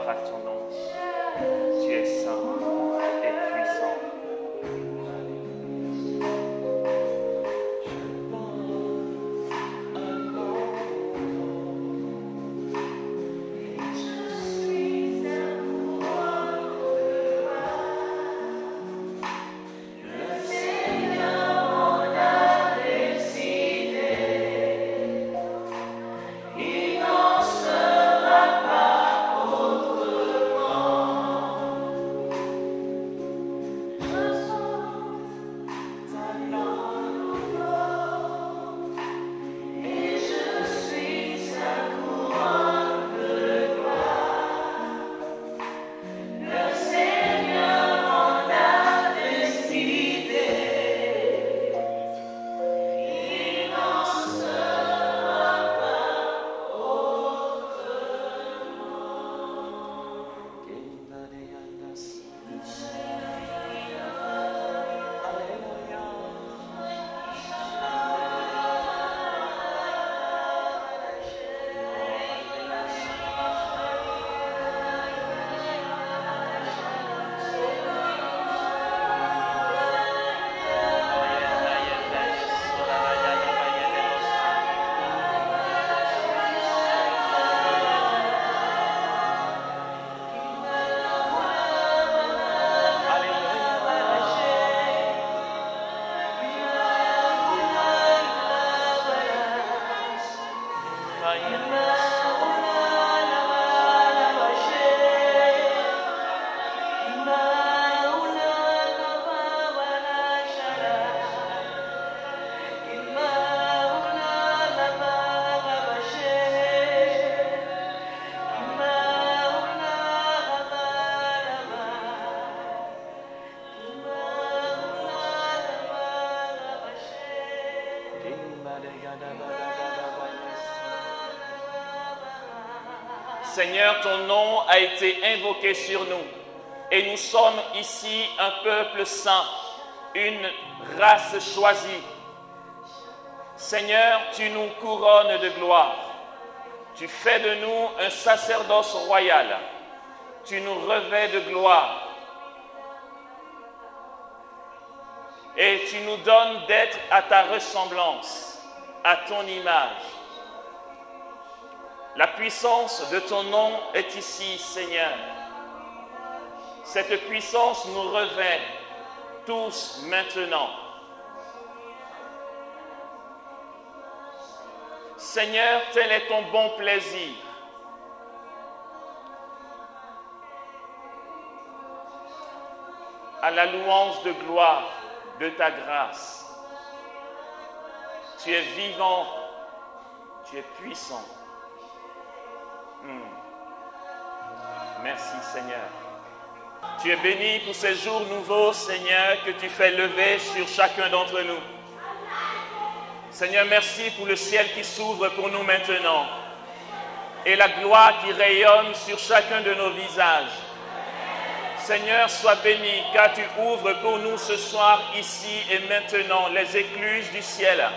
Gloire à ton nom. Tu es saint et puissant. Seigneur, ton nom a été invoqué sur nous et nous sommes ici un peuple saint, une race choisie. Seigneur, tu nous couronnes de gloire. Tu fais de nous un sacerdoce royal. Tu nous revêts de gloire. Et tu nous donnes d'être à ta ressemblance, à ton image. La puissance de ton nom est ici, Seigneur. Cette puissance nous revêt tous maintenant. Seigneur, tel est ton bon plaisir. À la louange de gloire de ta grâce. Tu es vivant, tu es puissant. Merci Seigneur. Tu es béni pour ces jours nouveaux, Seigneur, que tu fais lever sur chacun d'entre nous. Seigneur, merci pour le ciel qui s'ouvre pour nous maintenant et la gloire qui rayonne sur chacun de nos visages. Seigneur, sois béni car tu ouvres pour nous ce soir, ici et maintenant, les écluses du ciel.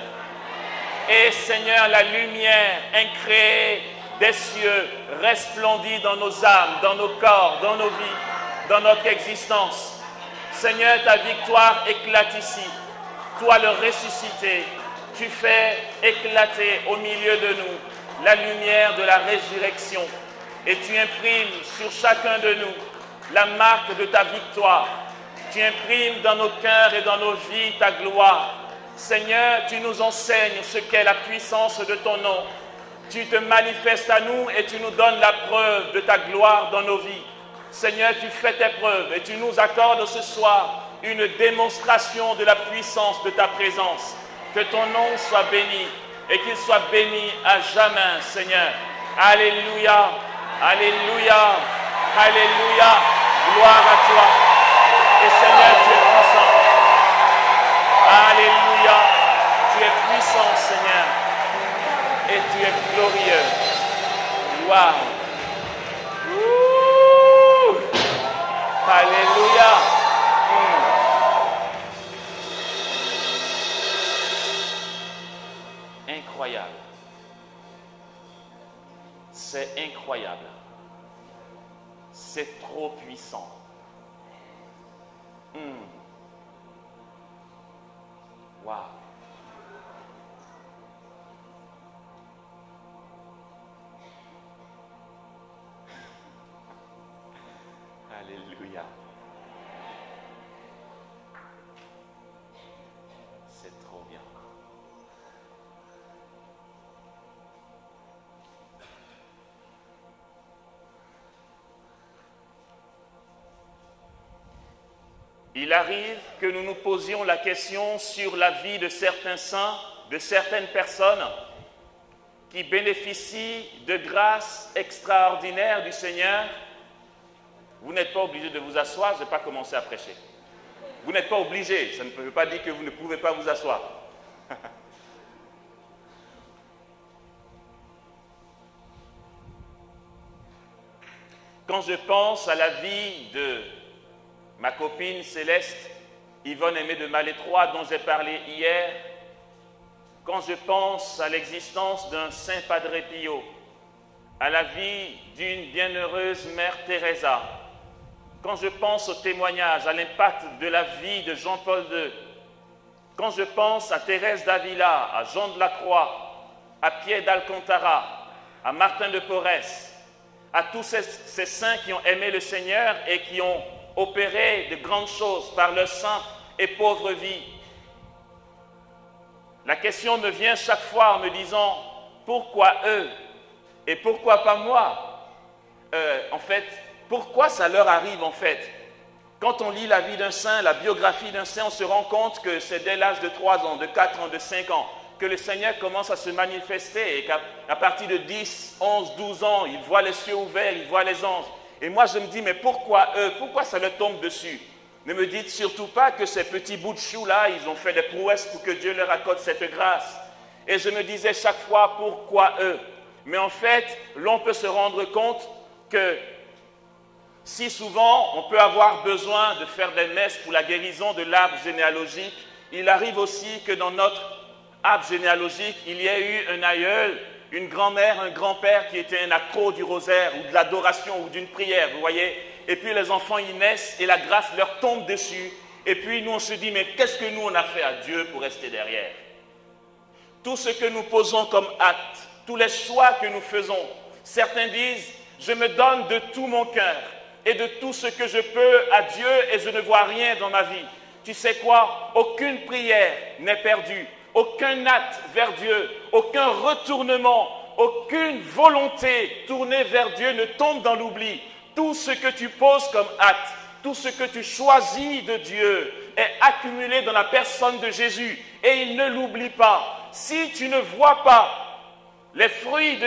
Et Seigneur, la lumière incréée des cieux resplendit dans nos âmes, dans nos corps, dans nos vies, dans notre existence. Seigneur, ta victoire éclate ici. Toi le ressuscité, tu fais éclater au milieu de nous la lumière de la résurrection. Et tu imprimes sur chacun de nous la marque de ta victoire. Tu imprimes dans nos cœurs et dans nos vies ta gloire. Seigneur, tu nous enseignes ce qu'est la puissance de ton nom. Tu te manifestes à nous et tu nous donnes la preuve de ta gloire dans nos vies. Seigneur, tu fais tes preuves et tu nous accordes ce soir une démonstration de la puissance de ta présence. Que ton nom soit béni et qu'il soit béni à jamais, Seigneur. Alléluia, alléluia, alléluia. Gloire à toi. Et Seigneur, tu es puissant. Alléluia. Tu es puissant, Seigneur. Et tu es glorieux. Gloire. Alléluia. Incroyable. C'est incroyable. c'est trop puissant. Waouh. Alléluia. C'est trop bien. Il arrive que nous nous posions la question sur la vie de certains saints, de certaines personnes qui bénéficient de grâces extraordinaires du Seigneur. Vous n'êtes pas obligé de vous asseoir, je n'ai pas commencé à prêcher. Vous n'êtes pas obligé, ça ne veut pas dire que vous ne pouvez pas vous asseoir. Quand je pense à la vie de ma copine Céleste, Yvonne Aimée de Malétroit, dont j'ai parlé hier, quand je pense à l'existence d'un Saint Padre Pio, à la vie d'une bienheureuse Mère Teresa, quand je pense au témoignage, à l'impact de la vie de Jean-Paul II, quand je pense à Thérèse d'Avila, à Jean de la Croix, à Pierre d'Alcantara, à Martin de Porres, à tous ces saints qui ont aimé le Seigneur et qui ont opéré de grandes choses par leur simple et pauvre vie. La question me vient chaque fois en me disant, pourquoi eux et pourquoi pas moi? En fait, pourquoi ça leur arrive en fait? Quand on lit la vie d'un saint, la biographie d'un saint, on se rend compte que c'est dès l'âge de 3 ans, de 4 ans, de 5 ans, que le Seigneur commence à se manifester et qu'à partir de 10, 11, 12 ans, il voit les cieux ouverts, il voit les anges. Et moi, je me dis, mais pourquoi eux? Pourquoi ça leur tombe dessus? Ne me dites surtout pas que ces petits bouts de chou-là, ils ont fait des prouesses pour que Dieu leur accorde cette grâce. Et je me disais chaque fois, pourquoi eux? Mais en fait, l'on peut se rendre compte que si souvent on peut avoir besoin de faire des messes pour la guérison de l'arbre généalogique, il arrive aussi que dans notre arbre généalogique, il y a eu un aïeul, une grand-mère, un grand-père qui était un accro du rosaire ou de l'adoration ou d'une prière, vous voyez. Et puis les enfants y naissent et la grâce leur tombe dessus. Et puis nous on se dit, mais qu'est-ce que nous on a fait à Dieu pour rester derrière? Tout ce que nous posons comme acte, tous les choix que nous faisons, certains disent, je me donne de tout mon cœur et de tout ce que je peux à Dieu et je ne vois rien dans ma vie. Tu sais quoi? Aucune prière n'est perdue. Aucun acte vers Dieu, aucun retournement, aucune volonté tournée vers Dieu ne tombe dans l'oubli. Tout ce que tu poses comme acte, tout ce que tu choisis de Dieu est accumulé dans la personne de Jésus et il ne l'oublie pas. Si tu ne vois pas les fruits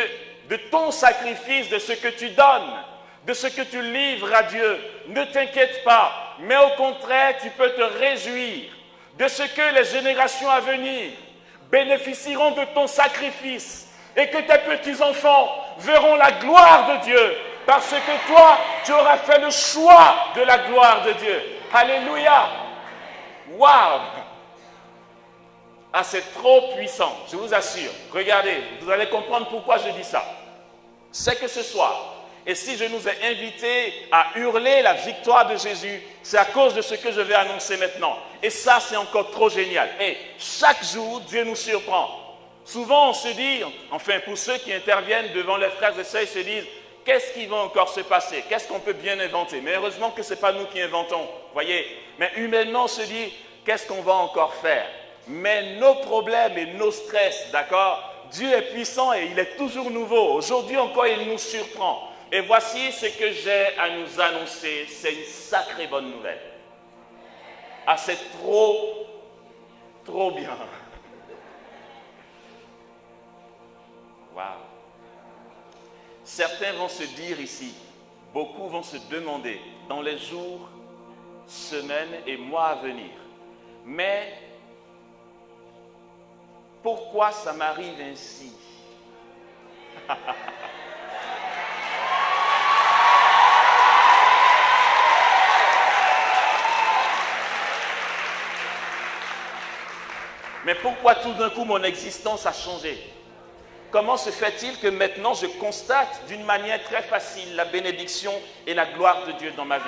de ton sacrifice, de ce que tu donnes, de ce que tu livres à Dieu, ne t'inquiète pas, mais au contraire, tu peux te réjouir de ce que les générations à venir bénéficieront de ton sacrifice et que tes petits-enfants verront la gloire de Dieu parce que toi, tu auras fait le choix de la gloire de Dieu. Alléluia! Waouh! Ah, c'est trop puissant, je vous assure. Regardez, vous allez comprendre pourquoi je dis ça. C'est que ce soir, et si je nous ai invités à hurler la victoire de Jésus, c'est à cause de ce que je vais annoncer maintenant. Et ça, c'est encore trop génial. Et chaque jour, Dieu nous surprend. Souvent, on se dit, enfin pour ceux qui interviennent devant les frères et sœurs, ils se disent, qu'est-ce qui va encore se passer? Qu'est-ce qu'on peut bien inventer? Mais heureusement que ce n'est pas nous qui inventons, voyez. Mais humainement, on se dit, qu'est-ce qu'on va encore faire? Mais nos problèmes et nos stress, d'accord? Dieu est puissant et il est toujours nouveau. Aujourd'hui encore, il nous surprend. Et voici ce que j'ai à nous annoncer. C'est une sacrée bonne nouvelle. Ah, c'est trop, trop bien. Waouh. Certains vont se dire ici, beaucoup vont se demander dans les jours, semaines et mois à venir, mais pourquoi ça m'arrive ainsi? Mais pourquoi tout d'un coup mon existence a changé? comment se fait-il que maintenant je constate d'une manière très facile la bénédiction et la gloire de Dieu dans ma vie?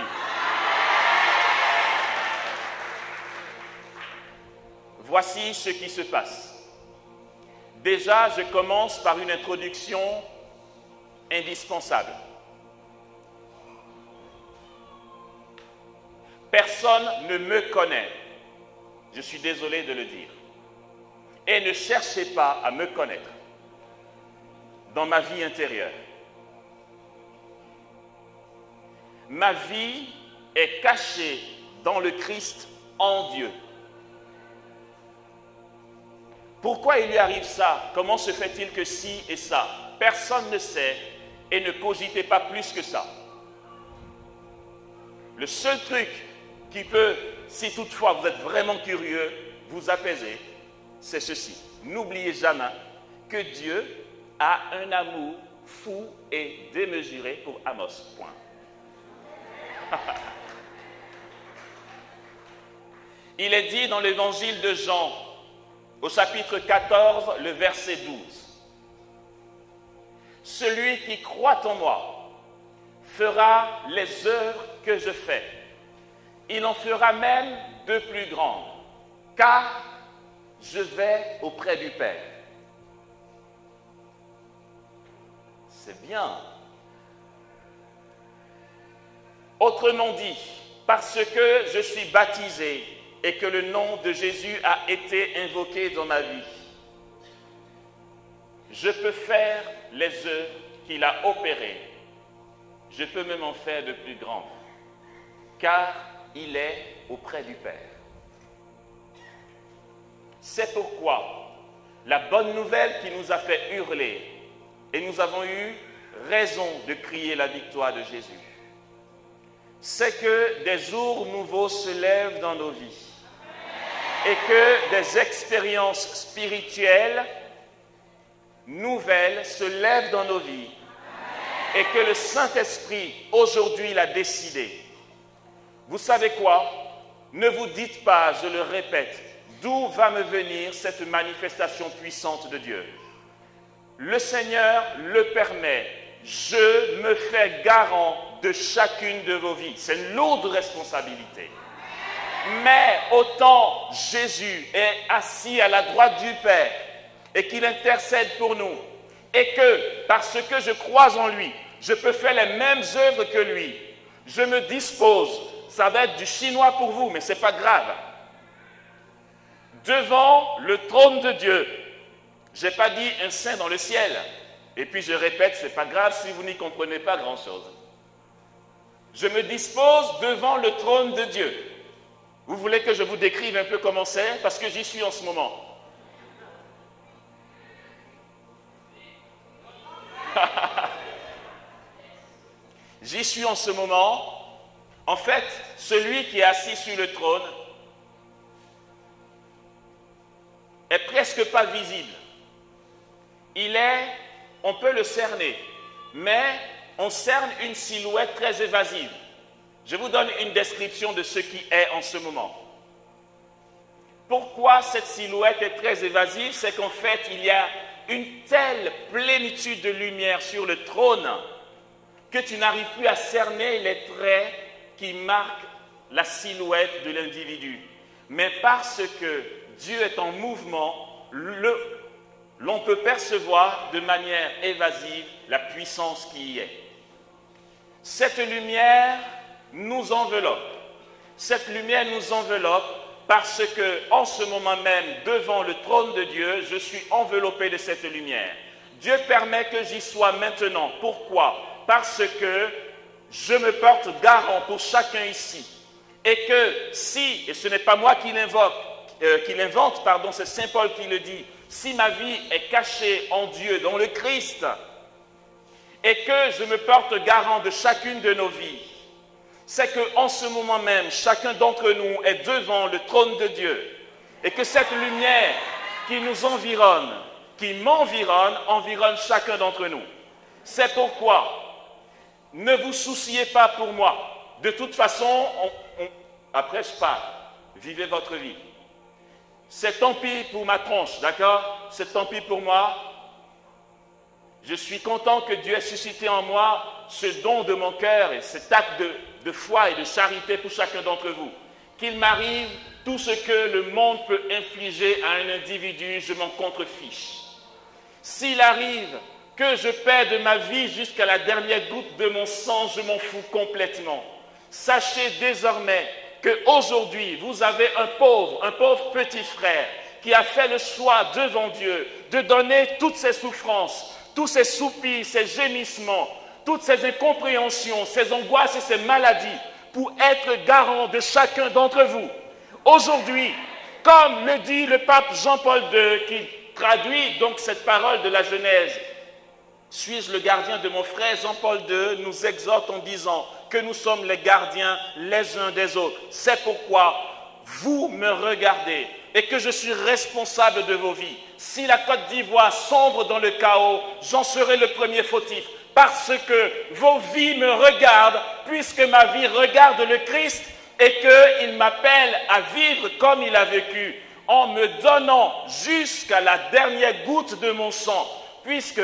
Voici ce qui se passe. Déjà, je commence par une introduction indispensable. Personne ne me connaît. Je suis désolé de le dire. Et ne cherchez pas à me connaître dans ma vie intérieure. Ma vie est cachée dans le Christ en Dieu. Pourquoi il lui arrive ça? Comment se fait-il que ci et ça? Personne ne sait et ne cogitez pas plus que ça. Le seul truc qui peut, si toutefois vous êtes vraiment curieux, vous apaiser, c'est ceci. N'oubliez jamais que Dieu a un amour fou et démesuré pour Amos. Point. Il est dit dans l'évangile de Jean, au chapitre 14, le verset 12. Celui qui croit en moi fera les œuvres que je fais. Il en fera même de plus grandes, car je vais auprès du Père. C'est bien. Autrement dit, parce que je suis baptisé et que le nom de Jésus a été invoqué dans ma vie, je peux faire les œuvres qu'il a opérées. Je peux même en faire de plus grandes, car il est auprès du Père. C'est pourquoi la bonne nouvelle qui nous a fait hurler, et nous avons eu raison de crier la victoire de Jésus, c'est que des jours nouveaux se lèvent dans nos vies et que des expériences spirituelles nouvelles se lèvent dans nos vies et que le Saint-Esprit aujourd'hui l'a décidé. Vous savez quoi? Ne vous dites pas, je le répète, d'où va me venir cette manifestation puissante de Dieu? Le Seigneur le permet. Je me fais garant de chacune de vos vies. C'est une lourde responsabilité. Mais autant Jésus est assis à la droite du Père et qu'il intercède pour nous, et que parce que je crois en lui, je peux faire les mêmes œuvres que lui, je me dispose, ça va être du chinois pour vous, mais ce n'est pas grave, devant le trône de Dieu. Je n'ai pas dit un saint dans le ciel. Et puis je répète, ce n'est pas grave si vous n'y comprenez pas grand-chose. Je me dispose devant le trône de Dieu. Vous voulez que je vous décrive un peu comment c'est? Parce que j'y suis en ce moment. J'y suis en ce moment. En fait, celui qui est assis sur le trône est presque pas visible. Il est, on peut le cerner, mais on cerne une silhouette très évasive. Je vous donne une description de ce qui est en ce moment. Pourquoi cette silhouette est très évasive? C'est qu'en fait, il y a une telle plénitude de lumière sur le trône que tu n'arrives plus à cerner les traits qui marquent la silhouette de l'individu. Mais parce que Dieu est en mouvement, l'on peut percevoir de manière évasive la puissance qui y est. Cette lumière nous enveloppe. Cette lumière nous enveloppe parce que, en ce moment même, devant le trône de Dieu, je suis enveloppé de cette lumière. Dieu permet que j'y sois maintenant. Pourquoi? Parce que je me porte garant pour chacun ici. Et que si, et ce n'est pas moi qui l'invente, c'est Saint Paul qui le dit, si ma vie est cachée en Dieu, dans le Christ, et que je me porte garant de chacune de nos vies, c'est qu'en ce moment même, chacun d'entre nous est devant le trône de Dieu, et que cette lumière qui nous environne, qui m'environne, environne chacun d'entre nous. C'est pourquoi, ne vous souciez pas pour moi. De toute façon, après je pars, vivez votre vie. C'est tant pis pour ma tronche, d'accord? C'est tant pis pour moi. Je suis content que Dieu ait suscité en moi ce don de mon cœur et cet acte de foi et de charité pour chacun d'entre vous. Qu'il m'arrive tout ce que le monde peut infliger à un individu, je m'en contrefiche. S'il arrive que je perde ma vie jusqu'à la dernière goutte de mon sang, je m'en fous complètement. Sachez désormais qu'aujourd'hui, vous avez un pauvre petit frère qui a fait le choix devant Dieu de donner toutes ses souffrances, tous ses soupirs, ses gémissements, toutes ses incompréhensions, ses angoisses et ses maladies pour être garant de chacun d'entre vous. Aujourd'hui, comme le dit le pape Jean-Paul II, qui traduit donc cette parole de la Genèse, suis-je le gardien de mon frère? Jean-Paul II nous exhorte en disant que nous sommes les gardiens les uns des autres. C'est pourquoi vous me regardez et que je suis responsable de vos vies. Si la Côte d'Ivoire sombre dans le chaos, j'en serai le premier fautif. Parce que vos vies me regardent, puisque ma vie regarde le Christ et qu'il m'appelle à vivre comme il a vécu, en me donnant jusqu'à la dernière goutte de mon sang, puisque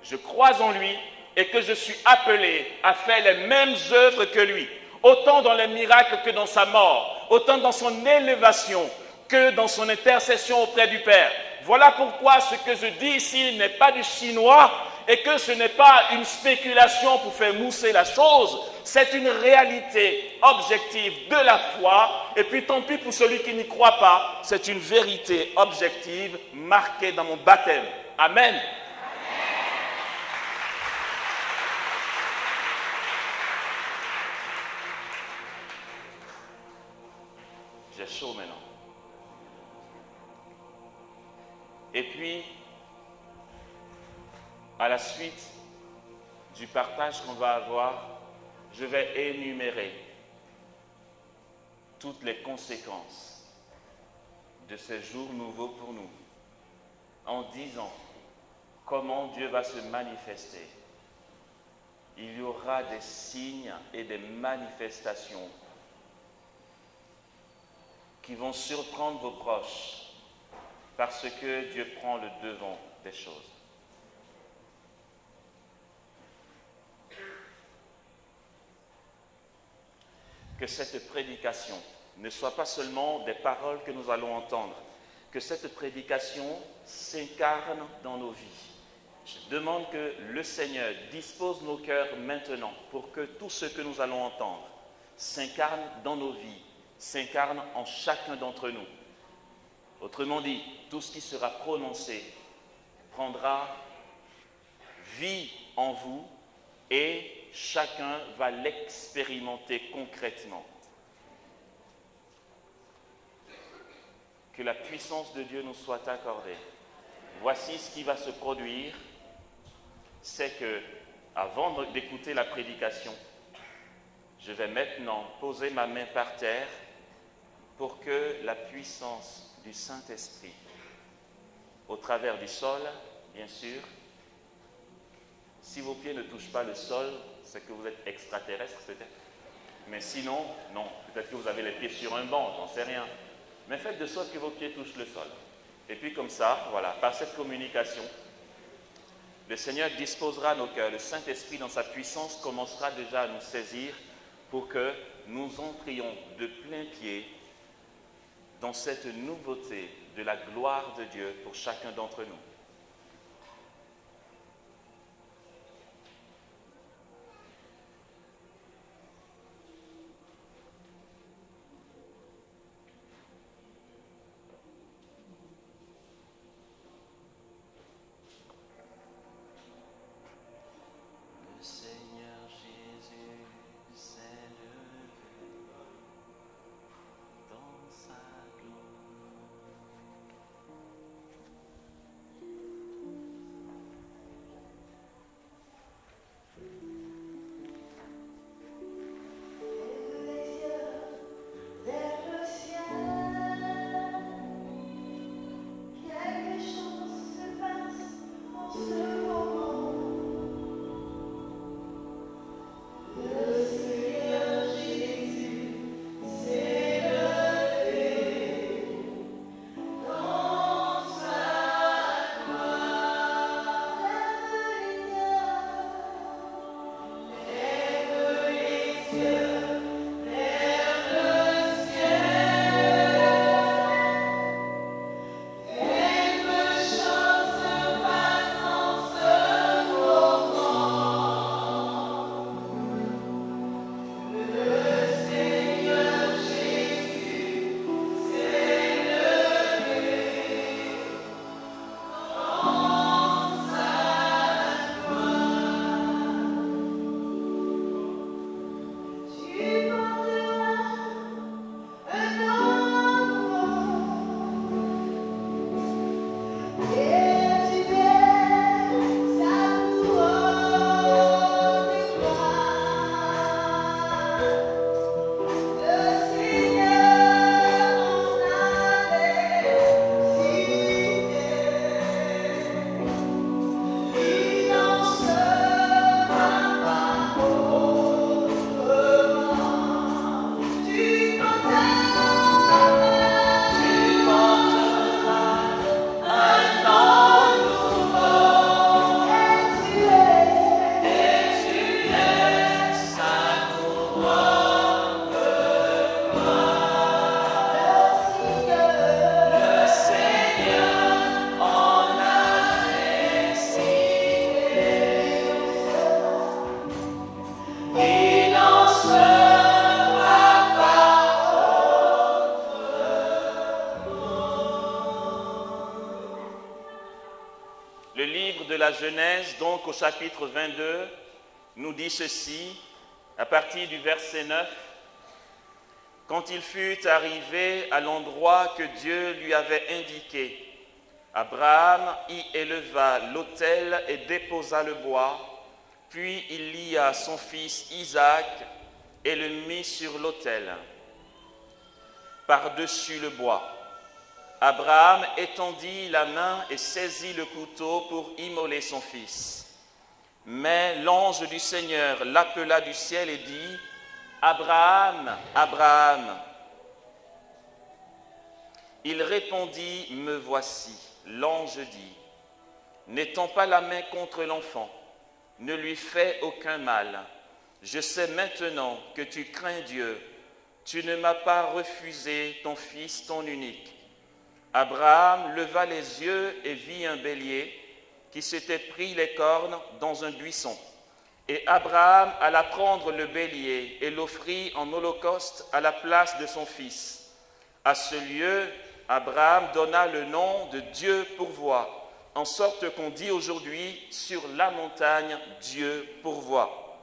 je crois en lui et que je suis appelé à faire les mêmes œuvres que lui, autant dans les miracles que dans sa mort, autant dans son élévation que dans son intercession auprès du Père. Voilà pourquoi ce que je dis ici n'est pas du chinois et que ce n'est pas une spéculation pour faire mousser la chose, c'est une réalité objective de la foi, et puis tant pis pour celui qui n'y croit pas, c'est une vérité objective marquée dans mon baptême. Amen. J'ai chaud maintenant. Et puis, à la suite du partage qu'on va avoir, je vais énumérer toutes les conséquences de ces jours nouveaux pour nous, en disant comment Dieu va se manifester. Il y aura des signes et des manifestations qui vont surprendre vos proches, parce que Dieu prend le devant des choses. Que cette prédication ne soit pas seulement des paroles que nous allons entendre, que cette prédication s'incarne dans nos vies. Je demande que le Seigneur dispose nos cœurs maintenant pour que tout ce que nous allons entendre s'incarne dans nos vies, s'incarne en chacun d'entre nous. Autrement dit, tout ce qui sera prononcé prendra vie en vous et chacun va l'expérimenter concrètement. Que la puissance de Dieu nous soit accordée. Voici ce qui va se produire, c'est que, avant d'écouter la prédication, je vais maintenant poser ma main par terre pour que la puissance du Saint-Esprit, au travers du sol, bien sûr. Si vos pieds ne touchent pas le sol, c'est que vous êtes extraterrestre peut-être. Mais sinon, non. Peut-être que vous avez les pieds sur un banc, j'en sais rien. Mais faites de sorte que vos pieds touchent le sol. Et puis comme ça, voilà, par cette communication, le Seigneur disposera nos cœurs. Le Saint-Esprit, dans sa puissance, commencera déjà à nous saisir pour que nous entrions de plein pied dans cette nouveauté de la gloire de Dieu pour chacun d'entre nous. la Genèse, donc au chapitre 22, nous dit ceci, à partir du verset 9. Quand il fut arrivé à l'endroit que Dieu lui avait indiqué, Abraham y éleva l'autel et déposa le bois, puis il lia son fils Isaac et le mit sur l'autel, par-dessus le bois. Abraham étendit la main et saisit le couteau pour immoler son fils. Mais l'ange du Seigneur l'appela du ciel et dit, « Abraham, Abraham !» Il répondit, « Me voici. » L'ange dit, « N'étends pas la main contre l'enfant, ne lui fais aucun mal. Je sais maintenant que tu crains Dieu. Tu ne m'as pas refusé ton fils, ton unique. » Abraham leva les yeux et vit un bélier qui s'était pris les cornes dans un buisson. Et Abraham alla prendre le bélier et l'offrit en holocauste à la place de son fils. À ce lieu, Abraham donna le nom de Dieu pourvoit, en sorte qu'on dit aujourd'hui, sur la montagne, Dieu pourvoit.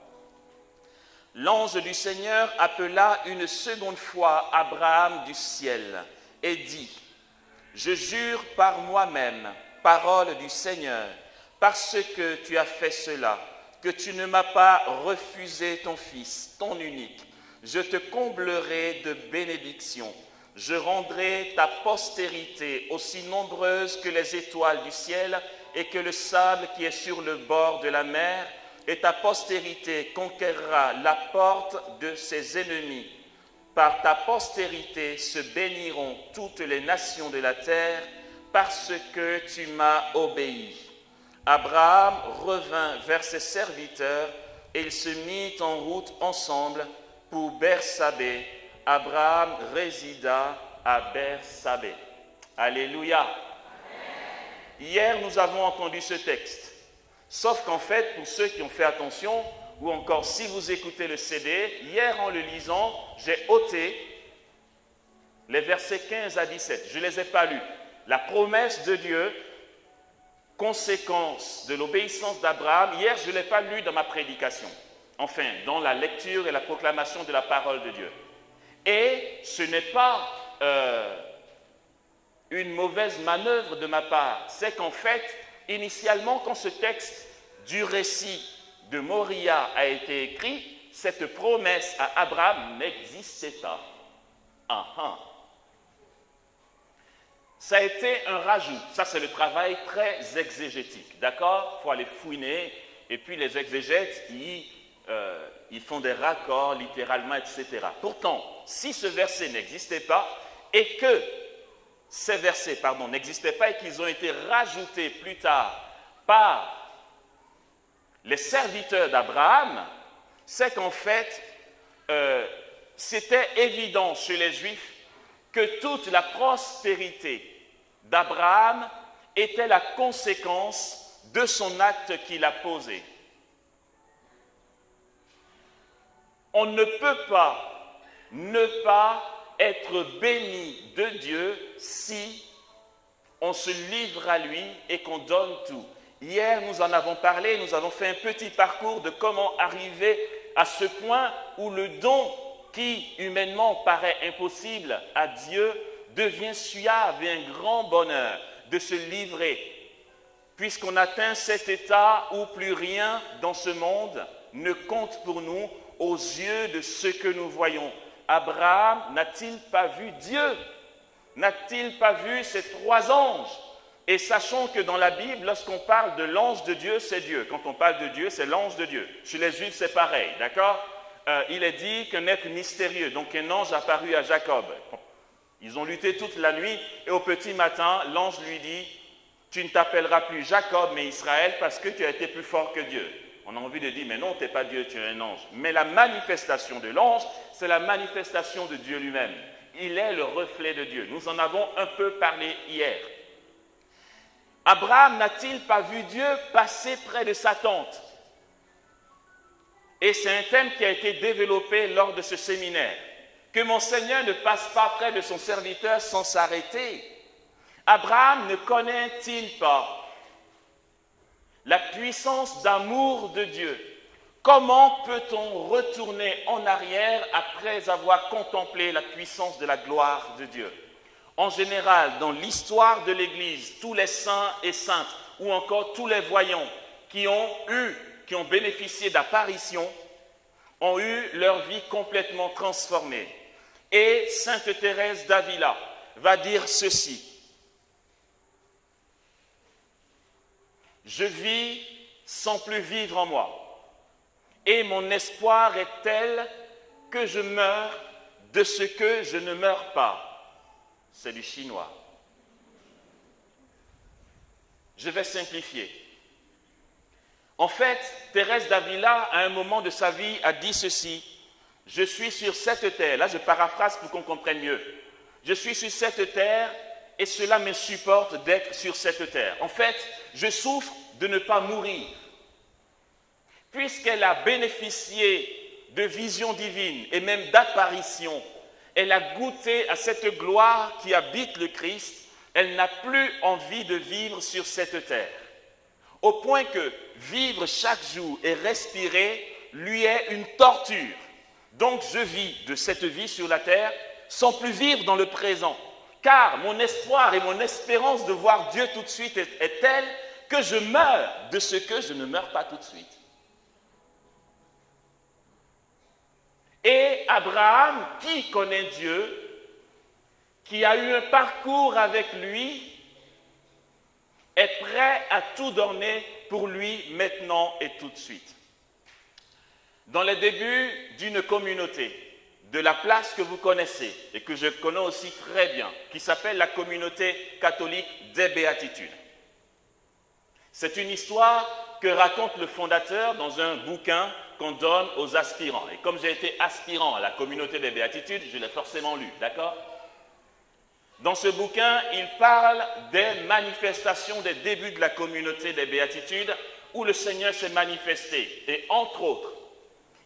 L'ange du Seigneur appela une seconde fois Abraham du ciel et dit, « Je jure par moi-même, parole du Seigneur, parce que tu as fait cela, que tu ne m'as pas refusé ton fils, ton unique. Je te comblerai de bénédictions. Je rendrai ta postérité aussi nombreuse que les étoiles du ciel et que le sable qui est sur le bord de la mer, et ta postérité conquérera la porte de ses ennemis. Par ta postérité se béniront toutes les nations de la terre, parce que tu m'as obéi. » Abraham revint vers ses serviteurs et ils se mirent en route ensemble pour Bersabée. Abraham résida à Bersabée. Alléluia. Amen. Hier, nous avons entendu ce texte. Sauf qu'en fait, pour ceux qui ont fait attention, ou encore si vous écoutez le CD, hier en le lisant, j'ai ôté les versets 15 à 17. Je ne les ai pas lus. La promesse de Dieu, conséquence de l'obéissance d'Abraham, hier je ne l'ai pas lu dans ma prédication. Enfin, dans la lecture et la proclamation de la parole de Dieu. Et ce n'est pas une mauvaise manœuvre de ma part. C'est qu'en fait, initialement, quand ce texte du récit de Moria a été écrit, cette promesse à Abraham n'existait pas. Ça a été un rajout. Ça, c'est le travail très exégétique. D'accord? Il faut aller fouiner. Et puis, les exégètes, ils font des raccords, littéralement, etc. Pourtant, si ce verset n'existait pas, et que ces versets, n'existaient pas, et qu'ils ont été rajoutés plus tard par les serviteurs d'Abraham, c'est qu'en fait, c'était évident chez les Juifs que toute la prospérité d'Abraham était la conséquence de son acte qu'il a posé. On ne peut pas ne pas être béni de Dieu si on se livre à lui et qu'on donne tout. Hier, nous en avons parlé, nous avons fait un petit parcours de comment arriver à ce point où le don qui humainement paraît impossible à Dieu devient suave et un grand bonheur de se livrer, puisqu'on atteint cet état où plus rien dans ce monde ne compte pour nous aux yeux de ce que nous voyons. Abraham n'a-t-il pas vu Dieu? N'a-t-il pas vu ces 3 anges? Et sachons que dans la Bible, lorsqu'on parle de l'ange de Dieu, c'est Dieu. Quand on parle de Dieu, c'est l'ange de Dieu. Chez les Juifs, c'est pareil, d'accord? Il est dit qu'un être mystérieux, donc un ange apparu à Jacob. Ils ont lutté toute la nuit et au petit matin, l'ange lui dit « Tu ne t'appelleras plus Jacob, mais Israël, parce que tu as été plus fort que Dieu. » On a envie de dire « Mais non, tu n'es pas Dieu, tu es un ange. » Mais la manifestation de l'ange, c'est la manifestation de Dieu lui-même. Il est le reflet de Dieu. Nous en avons un peu parlé hier. Abraham n'a-t-il pas vu Dieu passer près de sa tente? Et c'est un thème qui a été développé lors de ce séminaire. Que mon Seigneur ne passe pas près de son serviteur sans s'arrêter. Abraham ne connaît-il pas la puissance d'amour de Dieu? Comment peut-on retourner en arrière après avoir contemplé la puissance de la gloire de Dieu? En général, dans l'histoire de l'Église, tous les saints et saintes, ou encore tous les voyants qui ont bénéficié d'apparitions, ont eu leur vie complètement transformée. Et Sainte Thérèse d'Avila va dire ceci: je vis sans plus vivre en moi, et mon espoir est tel que je meurs de ce que je ne meurs pas. C'est du chinois. Je vais simplifier. En fait, Thérèse d'Avila, à un moment de sa vie, a dit ceci: je suis sur cette terre, là je paraphrase pour qu'on comprenne mieux. Je suis sur cette terre et cela me supporte d'être sur cette terre. En fait, je souffre de ne pas mourir. Puisqu'elle a bénéficié de visions divines et même d'apparitions, elle a goûté à cette gloire qui habite le Christ, elle n'a plus envie de vivre sur cette terre. Au point que vivre chaque jour et respirer lui est une torture. Donc je vis de cette vie sur la terre sans plus vivre dans le présent. Car mon espoir et mon espérance de voir Dieu tout de suite est telle que je meurs de ce que je ne meurs pas tout de suite. Et Abraham, qui connaît Dieu, qui a eu un parcours avec lui, est prêt à tout donner pour lui maintenant et tout de suite. Dans les débuts d'une communauté, de la place que vous connaissez et que je connais aussi très bien, qui s'appelle la communauté catholique des Béatitudes. C'est une histoire que raconte le fondateur dans un bouquin qu'on donne aux aspirants. Et comme j'ai été aspirant à la communauté des Béatitudes, je l'ai forcément lu, d'accord? Dans ce bouquin, il parle des manifestations des débuts de la communauté des Béatitudes où le Seigneur s'est manifesté. Et entre autres,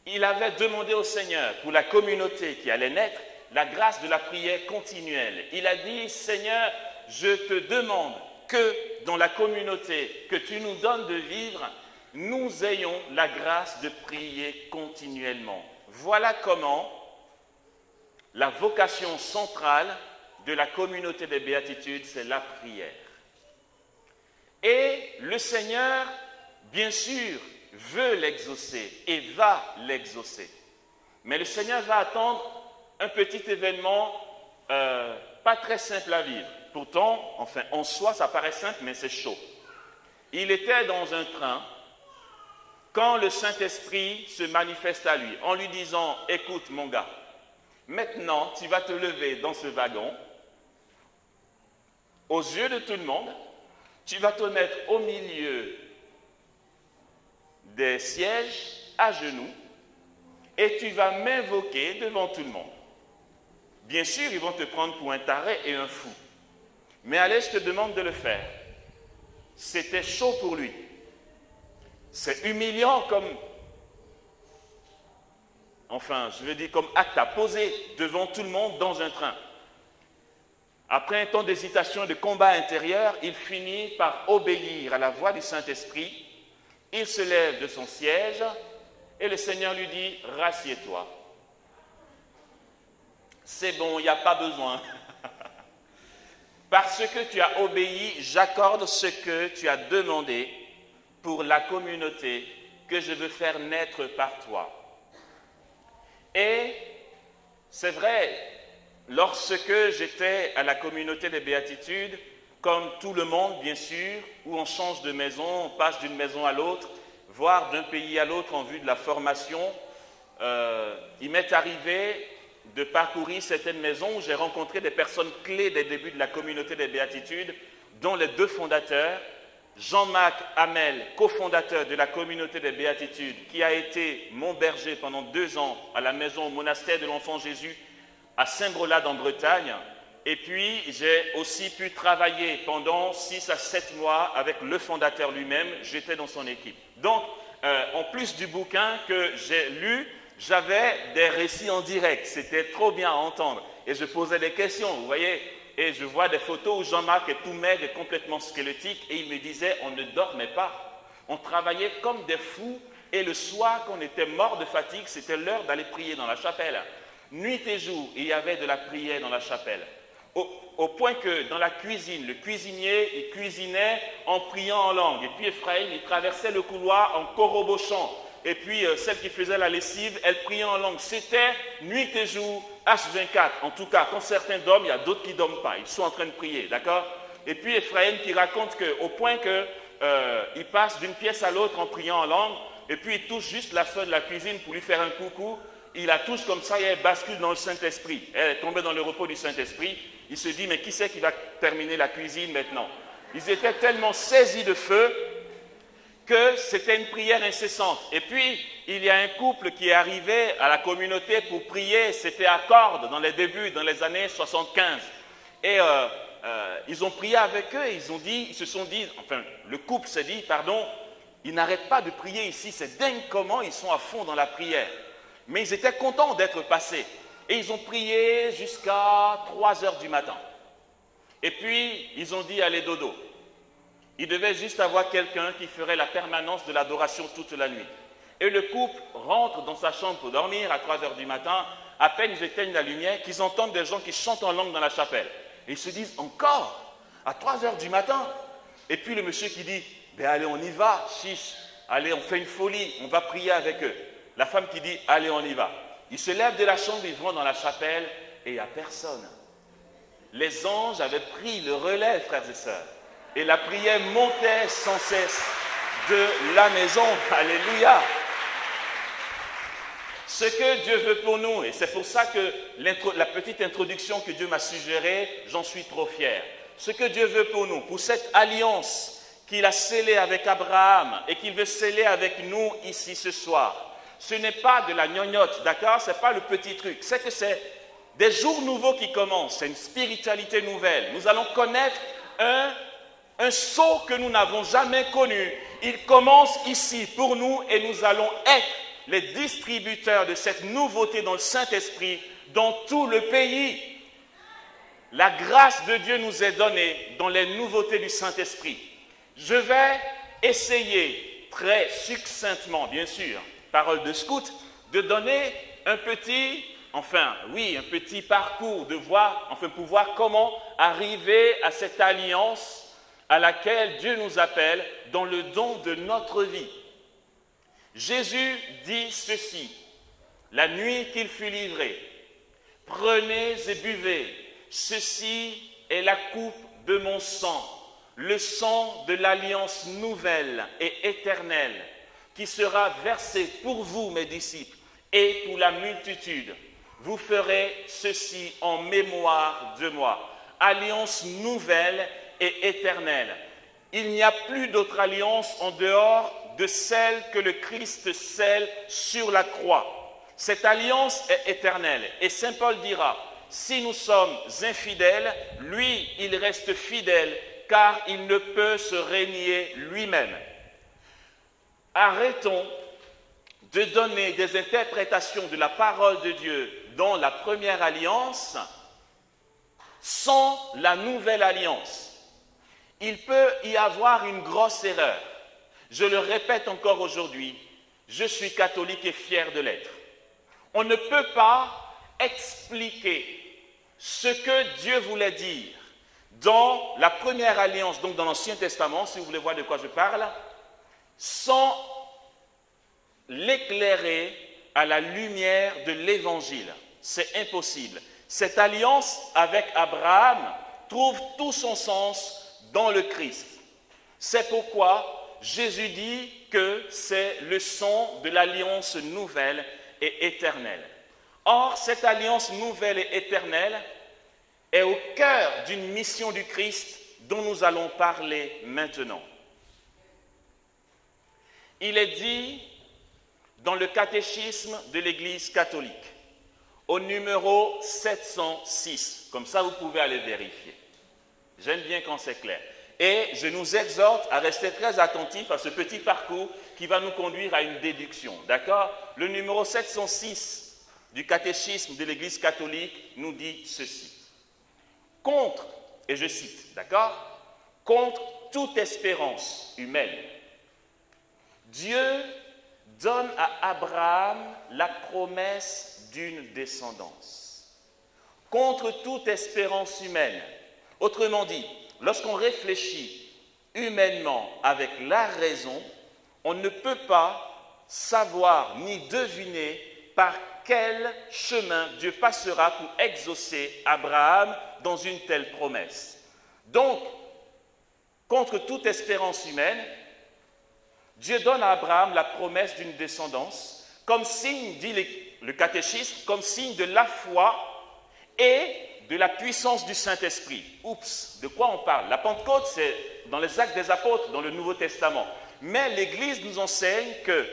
il avait demandé au Seigneur, pour la communauté qui allait naître, la grâce de la prière continuelle. Il a dit: Seigneur, je te demande que dans la communauté que tu nous donnes de vivre, nous ayons la grâce de prier continuellement. Voilà comment la vocation centrale de la communauté des Béatitudes, c'est la prière. Et le Seigneur, bien sûr, veut l'exaucer et va l'exaucer. Mais le Seigneur va attendre un petit événement pas très simple à vivre. Pourtant, enfin, en soi, ça paraît simple, mais c'est chaud. Il était dans un train quand le Saint-Esprit se manifeste à lui en lui disant: écoute mon gars, maintenant tu vas te lever dans ce wagon, aux yeux de tout le monde, tu vas te mettre au milieu des sièges à genoux et tu vas m'invoquer devant tout le monde. Bien sûr, ils vont te prendre pour un taré et un fou. Mais allez, je te demande de le faire. C'était chaud pour lui. C'est humiliant comme, comme acte à poser devant tout le monde dans un train. Après un temps d'hésitation et de combat intérieur, il finit par obéir à la voix du Saint-Esprit. Il se lève de son siège et le Seigneur lui dit « Rassieds-toi ». C'est bon, il n'y a pas besoin. Parce que tu as obéi, j'accorde ce que tu as demandé pour la communauté que je veux faire naître par toi. Et c'est vrai, lorsque j'étais à la communauté des béatitudes, comme tout le monde bien sûr, où on change de maison, on passe d'une maison à l'autre, voire d'un pays à l'autre en vue de la formation, il m'est arrivé de parcourir certaines maisons où j'ai rencontré des personnes clés des débuts de la communauté des béatitudes, dont les deux fondateurs, Jean-Marc Hamel, cofondateur de la communauté des béatitudes, qui a été mon berger pendant 2 ans à la maison au monastère de l'Enfant Jésus à Saint-Brolade en Bretagne. Et puis, j'ai aussi pu travailler pendant 6 à 7 mois avec le fondateur lui-même. J'étais dans son équipe. Donc, en plus du bouquin que j'ai lu, j'avais des récits en direct. C'était trop bien à entendre. Et je posais des questions, vous voyez. Et je vois des photos où Jean-Marc est tout maigre et complètement squelettique. Et il me disait, on ne dormait pas. On travaillait comme des fous. Et le soir, quand on était mort de fatigue, c'était l'heure d'aller prier dans la chapelle. Nuit et jour, il y avait de la prière dans la chapelle. Au point que dans la cuisine, le cuisinier, il cuisinait en priant en langue. Et puis Ephraïm, il traversait le couloir en corobochant. Et puis celle qui faisait la lessive, elle priait en langue. C'était nuit et jour, H24. En tout cas, quand certains dorment, il y a d'autres qui ne dorment pas. Ils sont en train de prier, d'accord? Et puis Ephraïm qui raconte qu'au point qu'il passe d'une pièce à l'autre en priant en langue, et puis il touche juste la soeur de la cuisine pour lui faire un coucou. Il la touche comme ça et elle bascule dans le Saint-Esprit. Elle est tombée dans le repos du Saint-Esprit. Il se dit, mais qui c'est qui va terminer la cuisine maintenant? Ils étaient tellement saisis de feu que c'était une prière incessante. Et puis, il y a un couple qui est arrivé à la communauté pour prier. C'était à Cordes, dans les débuts, dans les années 75. Et ils ont prié avec eux. Ils se sont dit, enfin, le couple s'est dit, pardon, ils n'arrêtent pas de prier ici. C'est dingue comment ils sont à fond dans la prière. Mais ils étaient contents d'être passés. Et ils ont prié jusqu'à 3 heures du matin. Et puis, ils ont dit, allez, dodo. Il devait juste avoir quelqu'un qui ferait la permanence de l'adoration toute la nuit. Et le couple rentre dans sa chambre pour dormir à 3 heures du matin. À peine ils éteignent la lumière, qu'ils entendent des gens qui chantent en langue dans la chapelle. Et ils se disent, encore, à 3 heures du matin. Et puis le monsieur qui dit, ben allez, on y va, chiche. Allez, on fait une folie, on va prier avec eux. La femme qui dit, allez, on y va. Ils se lèvent de la chambre, ils vont dans la chapelle et il n'y a personne. Les anges avaient pris le relais, frères et sœurs. Et la prière montait sans cesse de la maison. Alléluia. Ce que Dieu veut pour nous, et c'est pour ça que la petite introduction que Dieu m'a suggérée, j'en suis trop fier. Ce que Dieu veut pour nous, pour cette alliance qu'il a scellée avec Abraham et qu'il veut sceller avec nous ici ce soir, ce n'est pas de la gnognotte, d'accord? Ce n'est pas le petit truc. C'est que c'est des jours nouveaux qui commencent. C'est une spiritualité nouvelle. Nous allons connaître un sceau que nous n'avons jamais connu. Il commence ici pour nous et nous allons être les distributeurs de cette nouveauté dans le Saint-Esprit dans tout le pays. La grâce de Dieu nous est donnée dans les nouveautés du Saint-Esprit. Je vais essayer très succinctement, bien sûr, parole de scout, de donner un petit parcours de voir, pour voir comment arriver à cette alliance à laquelle Dieu nous appelle dans le don de notre vie. Jésus dit ceci, la nuit qu'il fut livré, prenez et buvez, ceci est la coupe de mon sang, le sang de l'alliance nouvelle et éternelle, qui sera versé pour vous, mes disciples, et pour la multitude. Vous ferez ceci en mémoire de moi. Alliance nouvelle et éternelle. Il n'y a plus d'autre alliance en dehors de celle que le Christ scelle sur la croix. Cette alliance est éternelle. Et Saint Paul dira, si nous sommes infidèles, lui, il reste fidèle, car il ne peut se renier lui-même. Arrêtons de donner des interprétations de la parole de Dieu dans la première alliance sans la nouvelle alliance. Il peut y avoir une grosse erreur. Je le répète encore aujourd'hui, je suis catholique et fier de l'être. On ne peut pas expliquer ce que Dieu voulait dire dans la première alliance, donc dans l'Ancien Testament, si vous voulez voir de quoi je parle, sans l'éclairer à la lumière de l'Évangile. C'est impossible. Cette alliance avec Abraham trouve tout son sens dans le Christ. C'est pourquoi Jésus dit que c'est le son de l'alliance nouvelle et éternelle. Or, cette alliance nouvelle et éternelle est au cœur d'une mission du Christ dont nous allons parler maintenant. Il est dit dans le catéchisme de l'Église catholique, au numéro 706, comme ça vous pouvez aller vérifier. J'aime bien quand c'est clair. Et je nous exhorte à rester très attentifs à ce petit parcours qui va nous conduire à une déduction. D'accord? Le numéro 706 du catéchisme de l'Église catholique nous dit ceci. Contre, et je cite, d'accord? Contre toute espérance humaine, Dieu donne à Abraham la promesse d'une descendance. Contre toute espérance humaine. Autrement dit, lorsqu'on réfléchit humainement avec la raison, on ne peut pas savoir ni deviner par quel chemin Dieu passera pour exaucer Abraham dans une telle promesse. Donc, contre toute espérance humaine, Dieu donne à Abraham la promesse d'une descendance, comme signe, dit le catéchisme, comme signe de la foi et de la puissance du Saint-Esprit. Oups, de quoi on parle? La Pentecôte, c'est dans les Actes des Apôtres, dans le Nouveau Testament. Mais l'Église nous enseigne que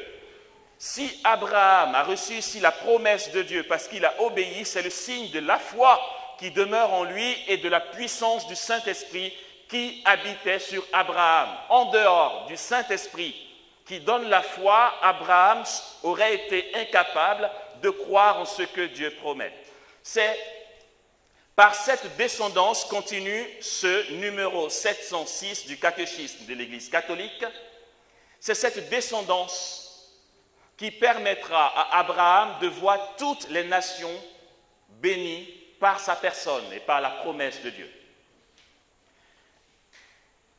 si Abraham a reçu ici la promesse de Dieu parce qu'il a obéi, c'est le signe de la foi qui demeure en lui et de la puissance du Saint-Esprit qui habitait sur Abraham. En dehors du Saint-Esprit qui donne la foi, Abraham aurait été incapable de croire en ce que Dieu promet. C'est par cette descendance, continue ce numéro 706 du catéchisme de l'Église catholique, c'est cette descendance qui permettra à Abraham de voir toutes les nations bénies par sa personne et par la promesse de Dieu.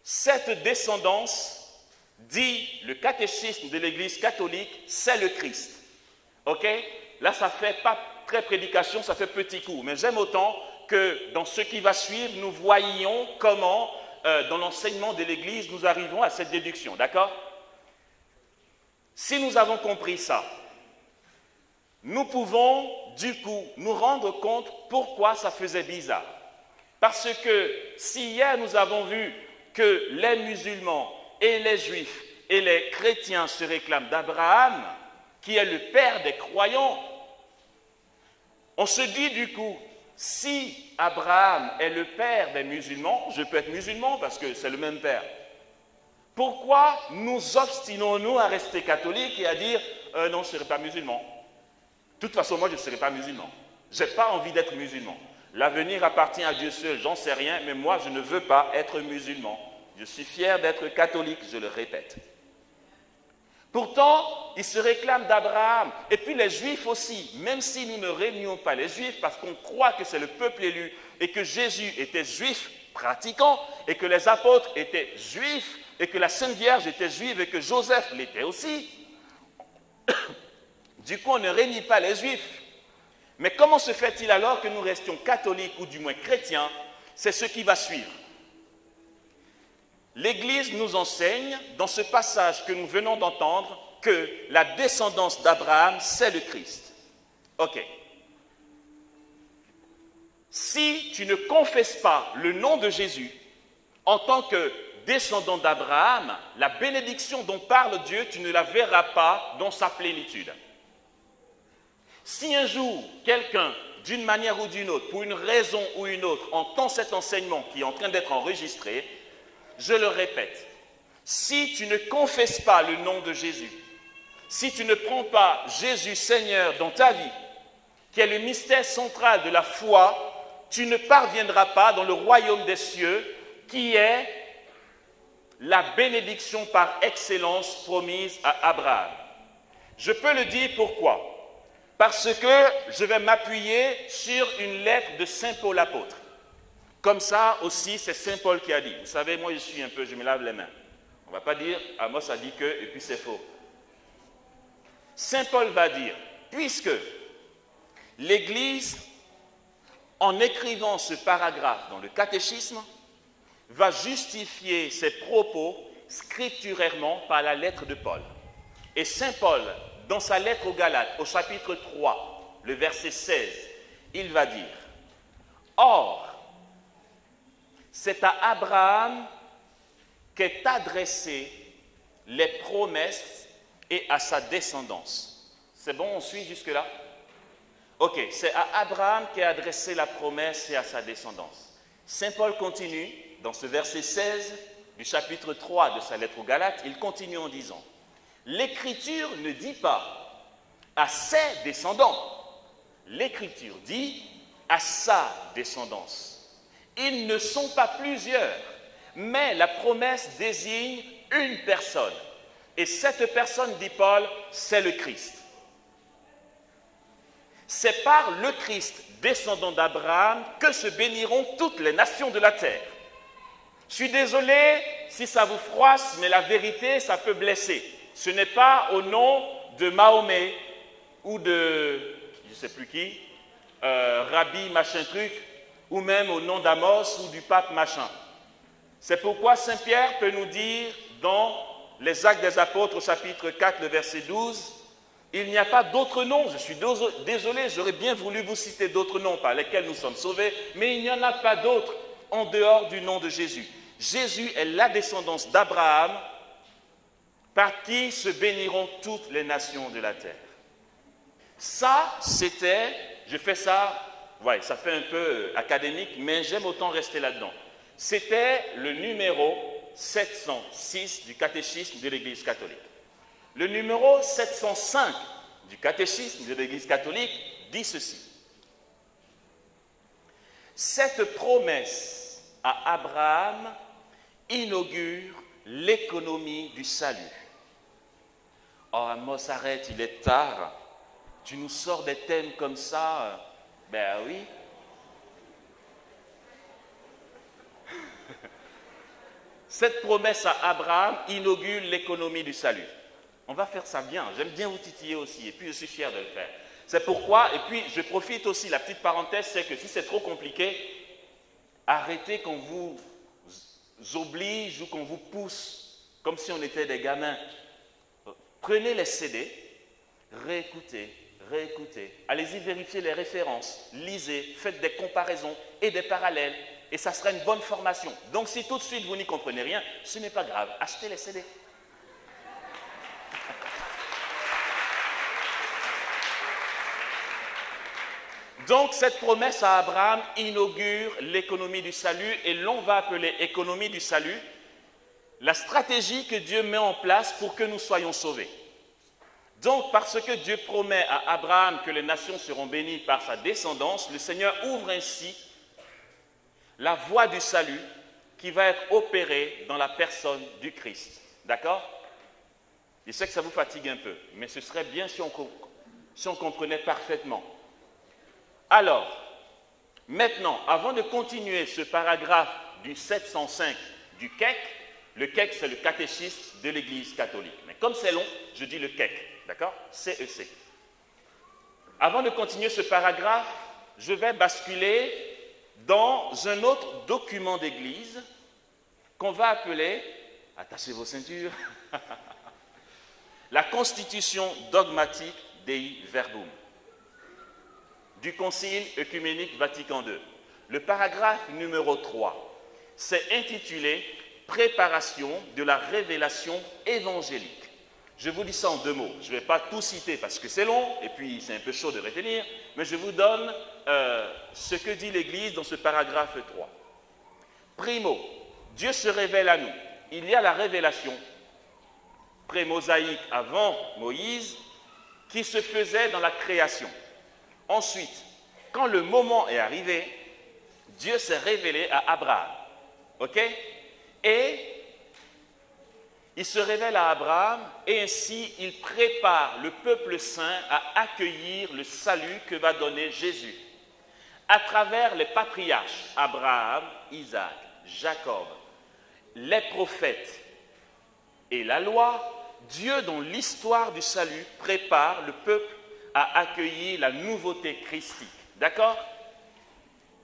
Cette descendance, dit le catéchisme de l'Église catholique, c'est le Christ. Ok? Là, ça ne fait pas très prédication, ça fait petit coup, mais j'aime autant que dans ce qui va suivre, nous voyions comment, dans l'enseignement de l'Église, nous arrivons à cette déduction, d'accord? Si nous avons compris ça, nous pouvons, du coup, nous rendre compte pourquoi ça faisait bizarre. Parce que si hier nous avons vu que les musulmans et les juifs et les chrétiens se réclament d'Abraham, qui est le père des croyants, on se dit du coup, si Abraham est le père des musulmans, je peux être musulman parce que c'est le même père. Pourquoi nous obstinons-nous à rester catholiques et à dire non, je ne serai pas musulman? De toute façon, moi, je ne serai pas musulman. Je n'ai pas envie d'être musulman. L'avenir appartient à Dieu seul, j'en sais rien, mais moi, je ne veux pas être musulman. Je suis fier d'être catholique, je le répète. Pourtant, ils se réclament d'Abraham. Et puis les Juifs aussi, même si nous ne réunions pas les Juifs, parce qu'on croit que c'est le peuple élu et que Jésus était juif pratiquant, et que les apôtres étaient juifs, et que la Sainte Vierge était juive, et que Joseph l'était aussi. Du coup, on ne réunit pas les Juifs. Mais comment se fait-il alors que nous restions catholiques, ou du moins chrétiens? C'est ce qui va suivre. L'Église nous enseigne, dans ce passage que nous venons d'entendre, que la descendance d'Abraham, c'est le Christ. Ok. Si tu ne confesses pas le nom de Jésus en tant que descendant d'Abraham, la bénédiction dont parle Dieu, tu ne la verras pas dans sa plénitude. Si un jour, quelqu'un, d'une manière ou d'une autre, pour une raison ou une autre, entend cet enseignement qui est en train d'être enregistré, je le répète, si tu ne confesses pas le nom de Jésus, si tu ne prends pas Jésus Seigneur dans ta vie, qui est le mystère central de la foi, tu ne parviendras pas dans le royaume des cieux, qui est la bénédiction par excellence promise à Abraham. Je peux le dire pourquoi? Parce que je vais m'appuyer sur une lettre de Saint Paul l'apôtre. Comme ça aussi, c'est Saint Paul qui a dit. Vous savez, moi je me lave les mains. On ne va pas dire, Amos a dit que, et puis c'est faux. Saint Paul va dire, puisque l'Église, en écrivant ce paragraphe dans le catéchisme, va justifier ses propos scripturairement par la lettre de Paul. Et Saint Paul, dans sa lettre aux Galates, au chapitre 3, le verset 16, il va dire, « Or, c'est à Abraham qu'est adressée les promesses et à sa descendance. » C'est bon, on suit jusque-là? Ok, c'est à Abraham qu'est adressée la promesse et à sa descendance. Saint Paul continue, dans ce verset 16 du chapitre 3 de sa lettre aux Galates, il continue en disant, « L'Écriture ne dit pas à ses descendants, l'Écriture dit à sa descendance. Ils ne sont pas plusieurs, mais la promesse désigne une personne. Et cette personne, dit Paul, c'est le Christ. C'est par le Christ, descendant d'Abraham, que se béniront toutes les nations de la terre. » Je suis désolé si ça vous froisse, mais la vérité, ça peut blesser. Ce n'est pas au nom de Mahomet ou de, je ne sais plus qui, Rabbi machin truc, ou même au nom d'Amos ou du pape machin. C'est pourquoi Saint Pierre peut nous dire dans les Actes des Apôtres au chapitre 4, le verset 12, « Il n'y a pas d'autre nom, je suis désolé, j'aurais bien voulu vous citer d'autres noms par lesquels nous sommes sauvés, mais il n'y en a pas d'autres en dehors du nom de Jésus. Jésus est la descendance d'Abraham, par qui se béniront toutes les nations de la terre. » Ça, c'était, je fais ça, ouais, ça fait un peu académique, mais j'aime autant rester là-dedans. C'était le numéro 706 du catéchisme de l'Église catholique. Le numéro 705 du catéchisme de l'Église catholique dit ceci. Cette promesse à Abraham inaugure l'économie du salut. Oh, Amos, arrête, il est tard. Tu nous sors des thèmes comme ça. Ben oui. Cette promesse à Abraham inaugure l'économie du salut. On va faire ça bien. J'aime bien vous titiller aussi. Et puis, je suis fier de le faire. C'est pourquoi, et puis, je profite aussi, la petite parenthèse, c'est que si c'est trop compliqué, arrêtez qu'on vous oblige ou qu'on vous pousse, comme si on était des gamins. Prenez les CD, réécoutez, allez-y vérifier les références, lisez, faites des comparaisons et des parallèles, et ça sera une bonne formation. Donc si tout de suite vous n'y comprenez rien, ce n'est pas grave, achetez les CD. Donc cette promesse à Abraham inaugure l'économie du salut, et l'on va appeler économie du salut la stratégie que Dieu met en place pour que nous soyons sauvés. Donc, parce que Dieu promet à Abraham que les nations seront bénies par sa descendance, le Seigneur ouvre ainsi la voie du salut qui va être opérée dans la personne du Christ. D'accord? Je sais que ça vous fatigue un peu, mais ce serait bien si on comprenait parfaitement. Alors, maintenant, avant de continuer ce paragraphe du 705 du CEC, le CEC, c'est le catéchisme de l'Église catholique. Mais comme c'est long, je dis le CEC, d'accord? CEC. Avant de continuer ce paragraphe, je vais basculer dans un autre document d'Église qu'on va appeler, attachez vos ceintures, la Constitution dogmatique Dei Verbum, du Concile œcuménique Vatican II. Le paragraphe numéro 3, c'est intitulé « Préparation de la révélation évangélique ». Je vous dis ça en 2 mots. Je ne vais pas tout citer parce que c'est long et puis c'est un peu chaud de retenir, mais je vous donne ce que dit l'Église dans ce paragraphe 3. Primo, Dieu se révèle à nous. Il y a la révélation pré-mosaïque avant Moïse qui se faisait dans la création. Ensuite, quand le moment est arrivé, Dieu s'est révélé à Abraham. OK? Et il se révèle à Abraham et ainsi il prépare le peuple saint à accueillir le salut que va donner Jésus. À travers les patriarches, Abraham, Isaac, Jacob, les prophètes et la loi, Dieu dans l'histoire du salut prépare le peuple à accueillir la nouveauté christique. D'accord?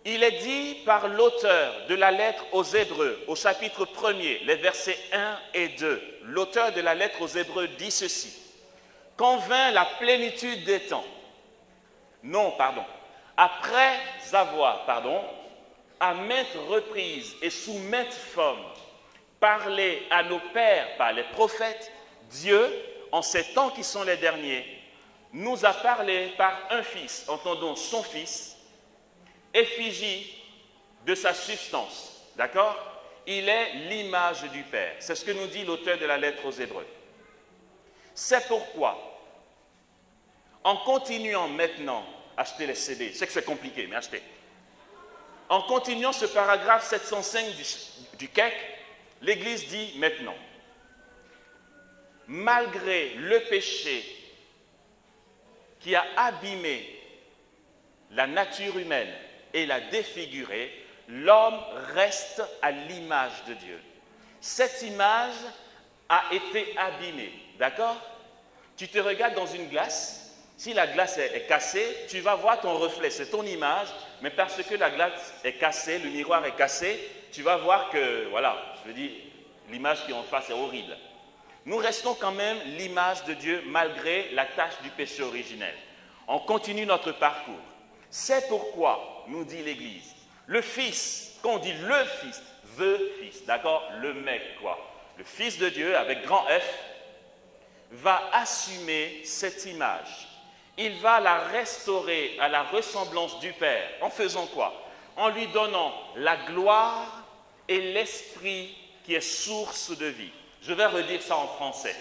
Il est dit par l'auteur de la lettre aux Hébreux, au chapitre 1er, les versets 1 et 2. L'auteur de la lettre aux Hébreux dit ceci. Quand vint la plénitude des temps, après avoir, à maintes reprises et sous maintes formes, parlé à nos pères par les prophètes, Dieu, en ces temps qui sont les derniers, nous a parlé par un fils, entendons son fils, effigie de sa substance, d'accord? Il est l'image du Père. C'est ce que nous dit l'auteur de la lettre aux Hébreux. C'est pourquoi, en continuant maintenant, achetez les CD, je sais que c'est compliqué, mais achetez. En continuant ce paragraphe 705 du CEC, l'Église dit maintenant, malgré le péché qui a abîmé la nature humaine et la défiguré, l'homme reste à l'image de Dieu. Cette image a été abîmée, d'accord? Tu te regardes dans une glace, si la glace est cassée, tu vas voir ton reflet, c'est ton image, mais parce que la glace est cassée, le miroir est cassé, tu vas voir que, voilà, je veux dire, l'image qui est en face est horrible. Nous restons quand même l'image de Dieu malgré la tâche du péché originel. On continue notre parcours. C'est pourquoi, nous dit l'Église, le Fils, quand on dit le Fils, the Fils, d'accord, le mec quoi, le Fils de Dieu avec grand F, va assumer cette image. Il va la restaurer à la ressemblance du Père. En faisant quoi? En lui donnant la gloire et l'esprit qui est source de vie. Je vais redire ça en français.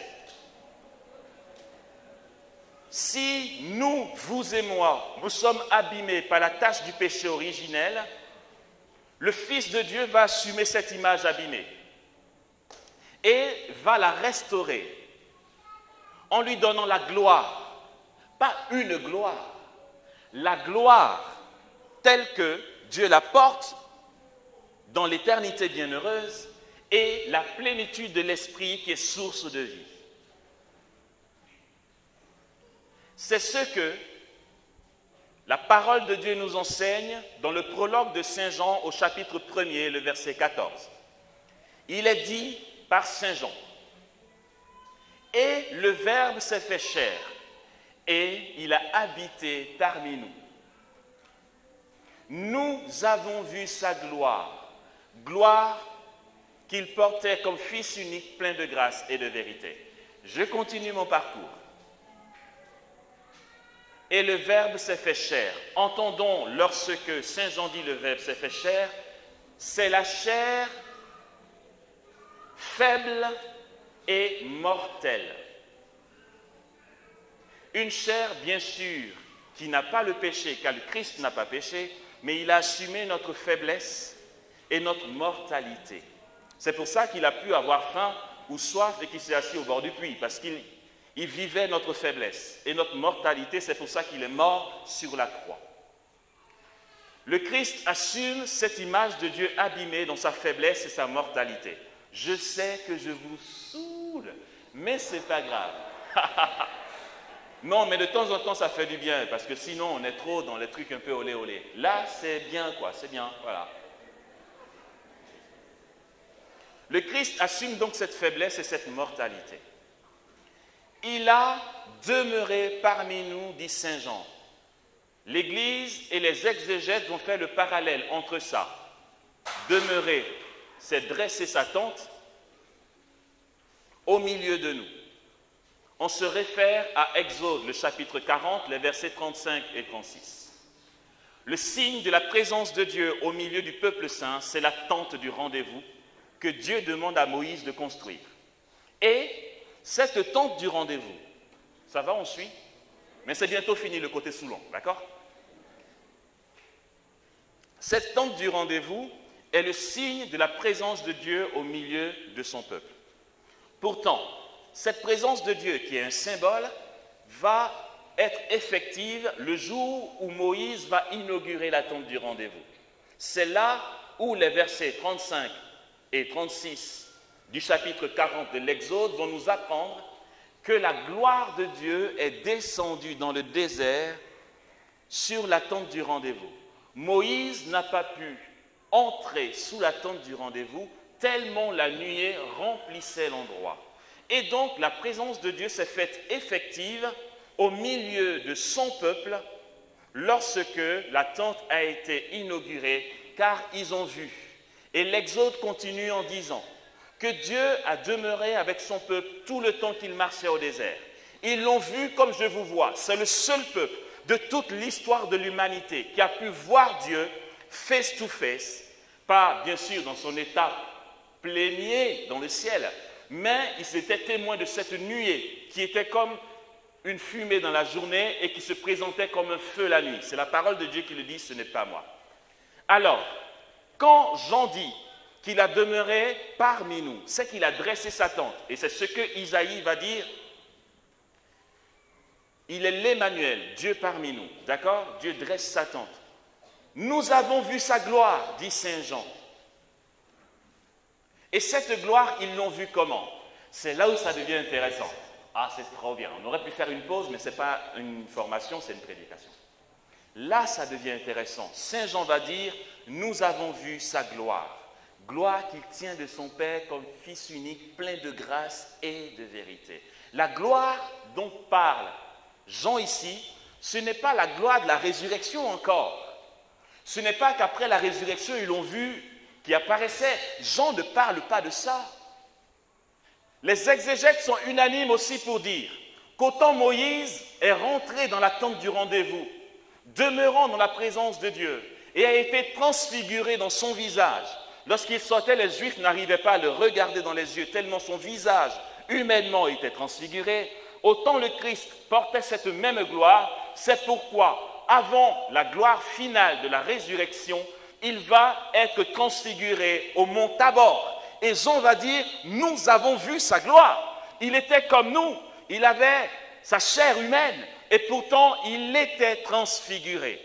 Si nous, vous et moi, nous sommes abîmés par la tâche du péché originel, le Fils de Dieu va assumer cette image abîmée et va la restaurer en lui donnant la gloire, pas une gloire, la gloire telle que Dieu la porte dans l'éternité bienheureuse et la plénitude de l'esprit qui est source de vie. C'est ce que la parole de Dieu nous enseigne dans le prologue de Saint Jean au chapitre 1er, le verset 14. Il est dit par Saint Jean, « Et le Verbe s'est fait chair, et il a habité parmi nous. Nous avons vu sa gloire, gloire qu'il portait comme Fils unique plein de grâce et de vérité. » Je continue mon parcours. Et le Verbe s'est fait chair. Entendons, lorsque Saint Jean dit le Verbe s'est fait chair, c'est la chair faible et mortelle. Une chair, bien sûr, qui n'a pas le péché, car le Christ n'a pas péché, mais il a assumé notre faiblesse et notre mortalité. C'est pour ça qu'il a pu avoir faim ou soif et qu'il s'est assis au bord du puits, parce qu'il vivait notre faiblesse et notre mortalité, c'est pour ça qu'il est mort sur la croix. Le Christ assume cette image de Dieu abîmée dans sa faiblesse et sa mortalité. Je sais que je vous saoule, mais ce n'est pas grave. Non, mais de temps en temps, ça fait du bien, parce que sinon, on est trop dans les trucs un peu olé olé. Là, c'est bien, quoi, c'est bien, voilà. Le Christ assume donc cette faiblesse et cette mortalité. Il a demeuré parmi nous, dit Saint Jean. L'Église et les exégètes vont faire le parallèle entre ça. Demeurer, c'est dresser sa tente au milieu de nous. on se réfère à Exode, le chapitre 40, les versets 35 et 36. Le signe de la présence de Dieu au milieu du peuple saint, c'est la tente du rendez-vous que Dieu demande à Moïse de construire. Et cette tente du rendez-vous, ça va, on suit? Mais c'est bientôt fini le côté Soulon, d'accord? Cette tente du rendez-vous est le signe de la présence de Dieu au milieu de son peuple. Pourtant, cette présence de Dieu, qui est un symbole, va être effective le jour où Moïse va inaugurer la tente du rendez-vous. C'est là où les versets 35 et 36 du chapitre 40 de l'Exode vont nous apprendre que la gloire de Dieu est descendue dans le désert sur la tente du rendez-vous. Moïse n'a pas pu entrer sous la tente du rendez-vous tellement la nuée remplissait l'endroit. Et donc la présence de Dieu s'est faite effective au milieu de son peuple lorsque la tente a été inaugurée, car ils ont vu. Et l'Exode continue en disant que Dieu a demeuré avec son peuple tout le temps qu'il marchait au désert. Ils l'ont vu comme je vous vois. C'est le seul peuple de toute l'histoire de l'humanité qui a pu voir Dieu face to face, pas bien sûr dans son état plénier dans le ciel, mais ils étaient témoins de cette nuée qui était comme une fumée dans la journée et qui se présentait comme un feu la nuit. C'est la parole de Dieu qui le dit, ce n'est pas moi. Alors, quand Jean dit qu'il a demeuré parmi nous, c'est qu'il a dressé sa tente. Et c'est ce que Isaïe va dire. Il est l'Emmanuel, Dieu parmi nous. D'accord? Dieu dresse sa tente. Nous avons vu sa gloire, dit Saint Jean. Et cette gloire, ils l'ont vue comment? C'est là où ça devient intéressant. Ah, c'est trop bien. On aurait pu faire une pause, mais ce n'est pas une formation, c'est une prédication. Là, ça devient intéressant. Saint Jean va dire, nous avons vu sa gloire. Gloire qu'il tient de son Père comme Fils unique, plein de grâce et de vérité. La gloire dont parle Jean ici, ce n'est pas la gloire de la résurrection encore. Ce n'est pas qu'après la résurrection, ils l'ont vu qui apparaissait. Jean ne parle pas de ça. Les exégètes sont unanimes aussi pour dire qu'autant Moïse est rentré dans la tente du rendez-vous, demeurant dans la présence de Dieu, et a été transfiguré dans son visage. Lorsqu'il sortait, les Juifs n'arrivaient pas à le regarder dans les yeux, tellement son visage humainement était transfiguré. Autant le Christ portait cette même gloire, c'est pourquoi, avant la gloire finale de la résurrection, il va être transfiguré au mont Tabor. Et Jean va dire, nous avons vu sa gloire. Il était comme nous, il avait sa chair humaine, et pourtant il était transfiguré.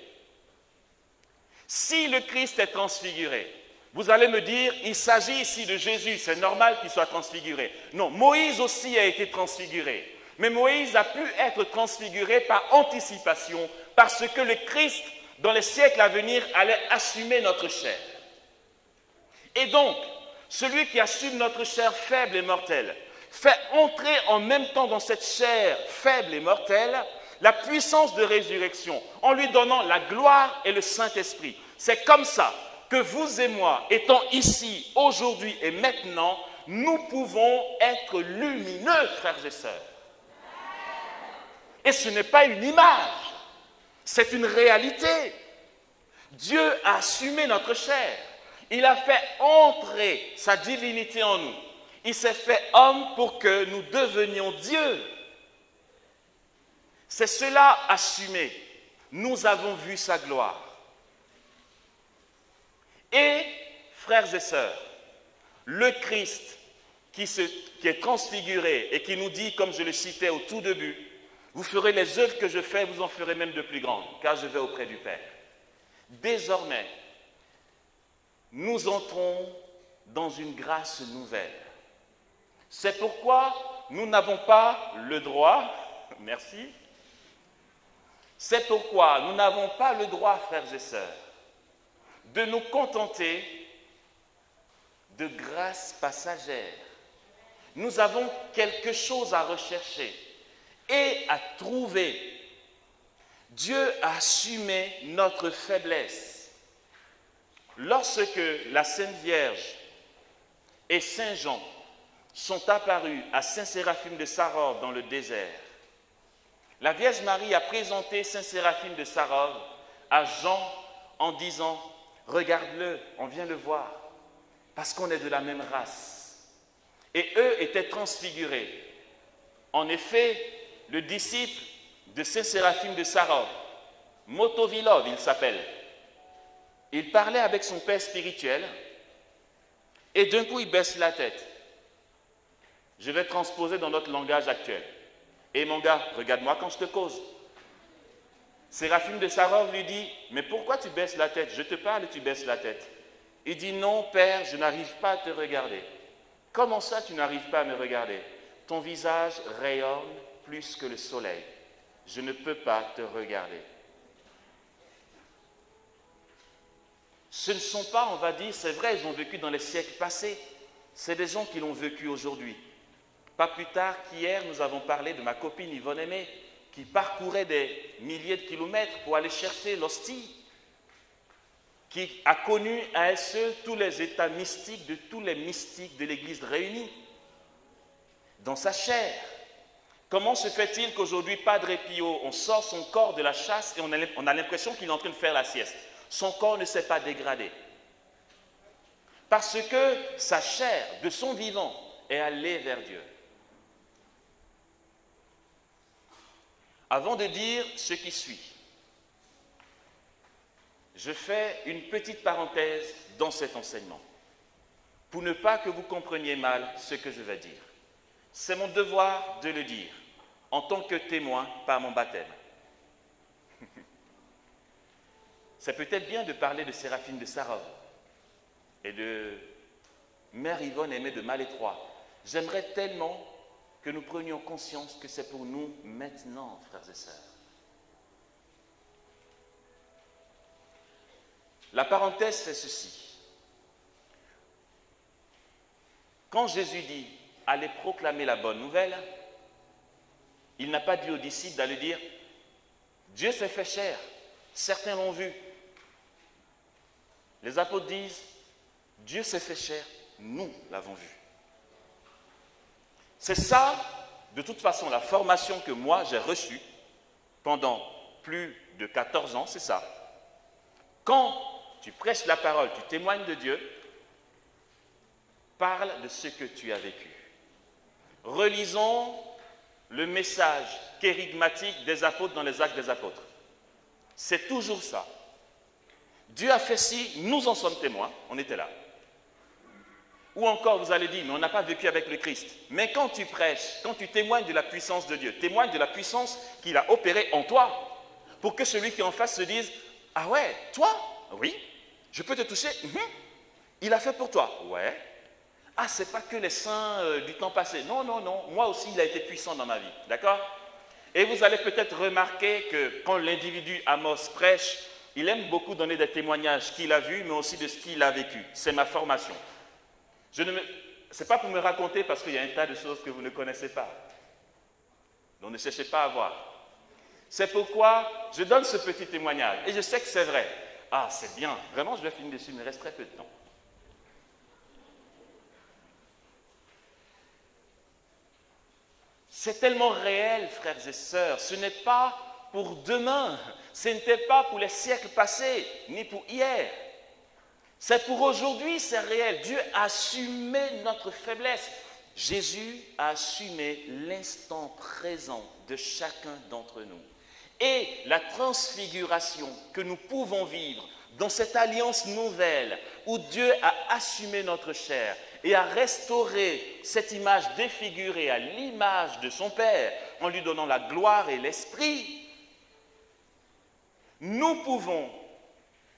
Si le Christ est transfiguré, vous allez me dire, il s'agit ici de Jésus, c'est normal qu'il soit transfiguré. Non, Moïse aussi a été transfiguré. Mais Moïse a pu être transfiguré par anticipation, parce que le Christ, dans les siècles à venir, allait assumer notre chair. Et donc, celui qui assume notre chair faible et mortelle, fait entrer en même temps dans cette chair faible et mortelle la puissance de résurrection, en lui donnant la gloire et le Saint-Esprit. C'est comme ça que vous et moi, étant ici, aujourd'hui et maintenant, nous pouvons être lumineux, frères et sœurs. Et ce n'est pas une image, c'est une réalité. Dieu a assumé notre chair. Il a fait entrer sa divinité en nous. Il s'est fait homme pour que nous devenions Dieu. C'est cela assumé. Nous avons vu sa gloire. Et, frères et sœurs, le Christ qui est transfiguré et qui nous dit, comme je le citais au tout début, vous ferez les œuvres que je fais, vous en ferez même de plus grandes, car je vais auprès du Père. Désormais, nous entrons dans une grâce nouvelle. C'est pourquoi nous n'avons pas le droit, merci, c'est pourquoi nous n'avons pas le droit, frères et sœurs, de nous contenter de grâces passagères. Nous avons quelque chose à rechercher et à trouver. Dieu a assumé notre faiblesse. Lorsque la Sainte Vierge et Saint Jean sont apparus à Saint Séraphime de Sarov dans le désert. La Vierge Marie a présenté Saint Séraphime de Sarov à Jean en disant « Regarde-le, on vient le voir, parce qu'on est de la même race. » Et eux étaient transfigurés. En effet, le disciple de Saint Séraphime de Sarov, Motovilov il s'appelle, il parlait avec son père spirituel et d'un coup il baisse la tête. Je vais transposer dans notre langage actuel. Et mon gars, regarde-moi quand je te cause. Séraphime de Sarov lui dit, mais pourquoi tu baisses la tête? Je te parle et tu baisses la tête. Il dit, non père, je n'arrive pas à te regarder. Comment ça tu n'arrives pas à me regarder? Ton visage rayonne plus que le soleil. Je ne peux pas te regarder. Ce ne sont pas, on va dire, c'est vrai, ils ont vécu dans les siècles passés. C'est des gens qui l'ont vécu aujourd'hui. Pas plus tard qu'hier, nous avons parlé de ma copine Yvonne Aimée, qui parcourait des milliers de kilomètres pour aller chercher l'hostie, qui a connu à elle seule tous les états mystiques de tous les mystiques de l'Église réunis, dans sa chair. Comment se fait-il qu'aujourd'hui, Padre Pio, on sort son corps de la chasse et on a l'impression qu'il est en train de faire la sieste? Son corps ne s'est pas dégradé. Parce que sa chair, de son vivant, est allée vers Dieu. Avant de dire ce qui suit, je fais une petite parenthèse dans cet enseignement, pour ne pas que vous compreniez mal ce que je vais dire. C'est mon devoir de le dire, en tant que témoin par mon baptême. C'est peut-être bien de parler de Séraphine de Sarov et de Mère Yvonne Aimée de Malétroit. J'aimerais tellement que nous prenions conscience que c'est pour nous maintenant, frères et sœurs. La parenthèse, c'est ceci. Quand Jésus dit « Allez proclamer la bonne nouvelle », il n'a pas dit aux disciples d'aller dire « Dieu s'est fait chair, certains l'ont vu ». Les apôtres disent « Dieu s'est fait chair, nous l'avons vu ». C'est ça, de toute façon, la formation que moi j'ai reçue pendant plus de 14 ans, c'est ça. Quand tu prêches la parole, tu témoignes de Dieu, parle de ce que tu as vécu. Relisons le message kérigmatique des apôtres dans les Actes des Apôtres. C'est toujours ça. Dieu a fait ci, nous en sommes témoins, on était là. Ou encore, vous allez dire, mais on n'a pas vécu avec le Christ. Mais quand tu prêches, quand tu témoignes de la puissance de Dieu, témoigne de la puissance qu'il a opérée en toi, pour que celui qui est en face se dise, ah ouais, toi, oui, je peux te toucher, il a fait pour toi, ouais. Ah, c'est pas que les saints du temps passé, non, non, non, moi aussi il a été puissant dans ma vie, d'accord? Et vous allez peut-être remarquer que quand l'individu Amos prêche, il aime beaucoup donner des témoignages qu'il a vus, mais aussi de ce qu'il a vécu. C'est ma formation. Ce n'est pas pour me raconter parce qu'il y a un tas de choses que vous ne connaissez pas. Donc ne cherchez pas à voir. C'est pourquoi je donne ce petit témoignage. Et je sais que c'est vrai. Ah, c'est bien. Vraiment, je vais finir dessus, il me reste très peu de temps. C'est tellement réel, frères et sœurs. Ce n'est pas pour demain. Ce n'était pas pour les siècles passés, ni pour hier. C'est pour aujourd'hui, c'est réel. Dieu a assumé notre faiblesse. Jésus a assumé l'instant présent de chacun d'entre nous. Et la transfiguration que nous pouvons vivre dans cette alliance nouvelle où Dieu a assumé notre chair et a restauré cette image défigurée à l'image de son Père en lui donnant la gloire et l'esprit, nous pouvons,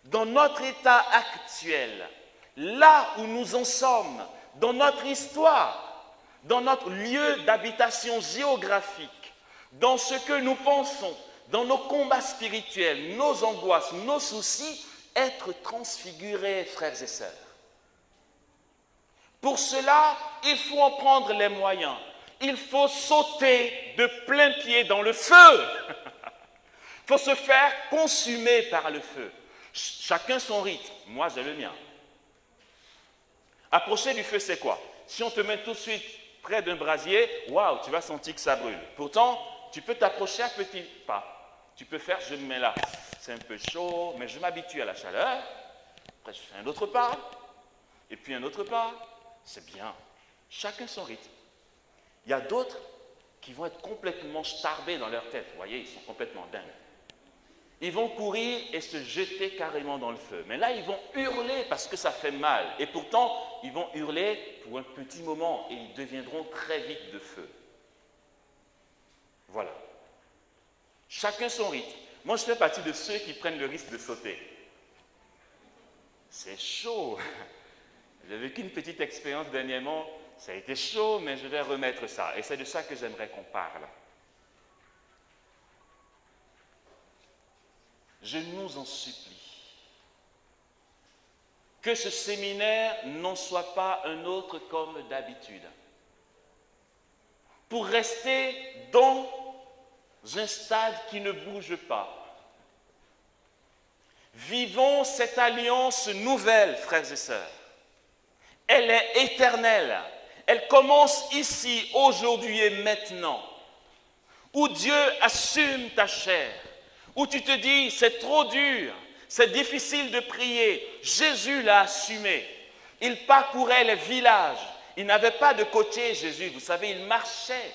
dans notre état actuel, là où nous en sommes, dans notre histoire, dans notre lieu d'habitation géographique, dans ce que nous pensons, dans nos combats spirituels, nos angoisses, nos soucis, être transfigurés, frères et sœurs. Pour cela, il faut en prendre les moyens. Il faut sauter de plein pied dans le feu. Il faut se faire consumer par le feu. Chacun son rythme. Moi, j'ai le mien. Approcher du feu, c'est quoi? Si on te met tout de suite près d'un brasier, waouh, tu vas sentir que ça brûle. Pourtant, tu peux t'approcher à petits pas. Tu peux faire, je me mets là, c'est un peu chaud, mais je m'habitue à la chaleur. Après, je fais un autre pas, et puis un autre pas. C'est bien. Chacun son rythme. Il y a d'autres qui vont être complètement starbés dans leur tête. Vous voyez, ils sont complètement dingues. Ils vont courir et se jeter carrément dans le feu. Mais là, ils vont hurler parce que ça fait mal. Et pourtant, ils vont hurler pour un petit moment et ils deviendront très vite de feu. Voilà. Chacun son rythme. Moi, je fais partie de ceux qui prennent le risque de sauter. C'est chaud. J'ai vécu une petite expérience dernièrement. Ça a été chaud, mais je vais remettre ça. Et c'est de ça que j'aimerais qu'on parle. Je nous en supplie, que ce séminaire n'en soit pas un autre comme d'habitude. Pour rester dans un stade qui ne bouge pas. Vivons cette alliance nouvelle, frères et sœurs. Elle est éternelle. Elle commence ici, aujourd'hui et maintenant, où Dieu assume ta chair. Où tu te dis, c'est trop dur, c'est difficile de prier. Jésus l'a assumé. Il parcourait les villages. Il n'avait pas de côtier, Jésus. Vous savez, il marchait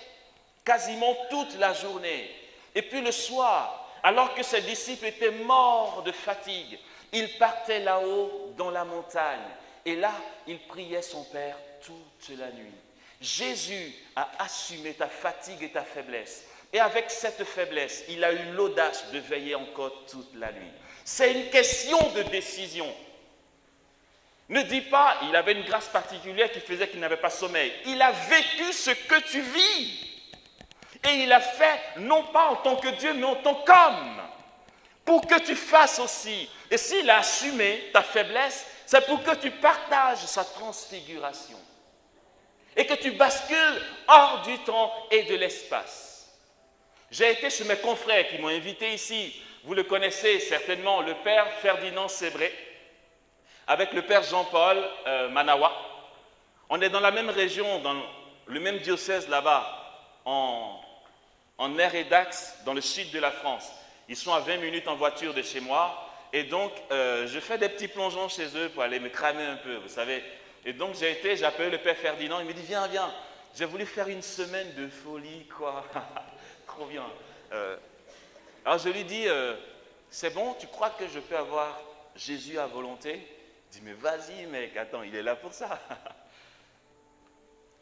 quasiment toute la journée. Et puis le soir, alors que ses disciples étaient morts de fatigue, il partait là-haut dans la montagne. Et là, il priait son Père toute la nuit. Jésus a assumé ta fatigue et ta faiblesse. Et avec cette faiblesse, il a eu l'audace de veiller encore toute la nuit. C'est une question de décision. Ne dis pas, il avait une grâce particulière qui faisait qu'il n'avait pas sommeil. Il a vécu ce que tu vis. Et il a fait, non pas en tant que Dieu, mais en tant qu'homme. Pour que tu fasses aussi. Et s'il a assumé ta faiblesse, c'est pour que tu partages sa transfiguration. Et que tu bascules hors du temps et de l'espace. J'ai été chez mes confrères qui m'ont invité ici. Vous le connaissez certainement, le père Ferdinand Sébré, avec le père Jean-Paul Manawa. On est dans la même région, dans le même diocèse là-bas, en Aire et Dax, dans le sud de la France. Ils sont à 20 minutes en voiture de chez moi. Et donc, je fais des petits plongeons chez eux pour aller me cramer un peu, vous savez. Et donc, j'ai appelé le père Ferdinand. Il me dit, viens, viens. J'ai voulu faire une semaine de folie, quoi. Trop bien. Alors je lui dis, c'est bon, tu crois que je peux avoir Jésus à volonté? Il dit, mais vas-y mec, attends, il est là pour ça.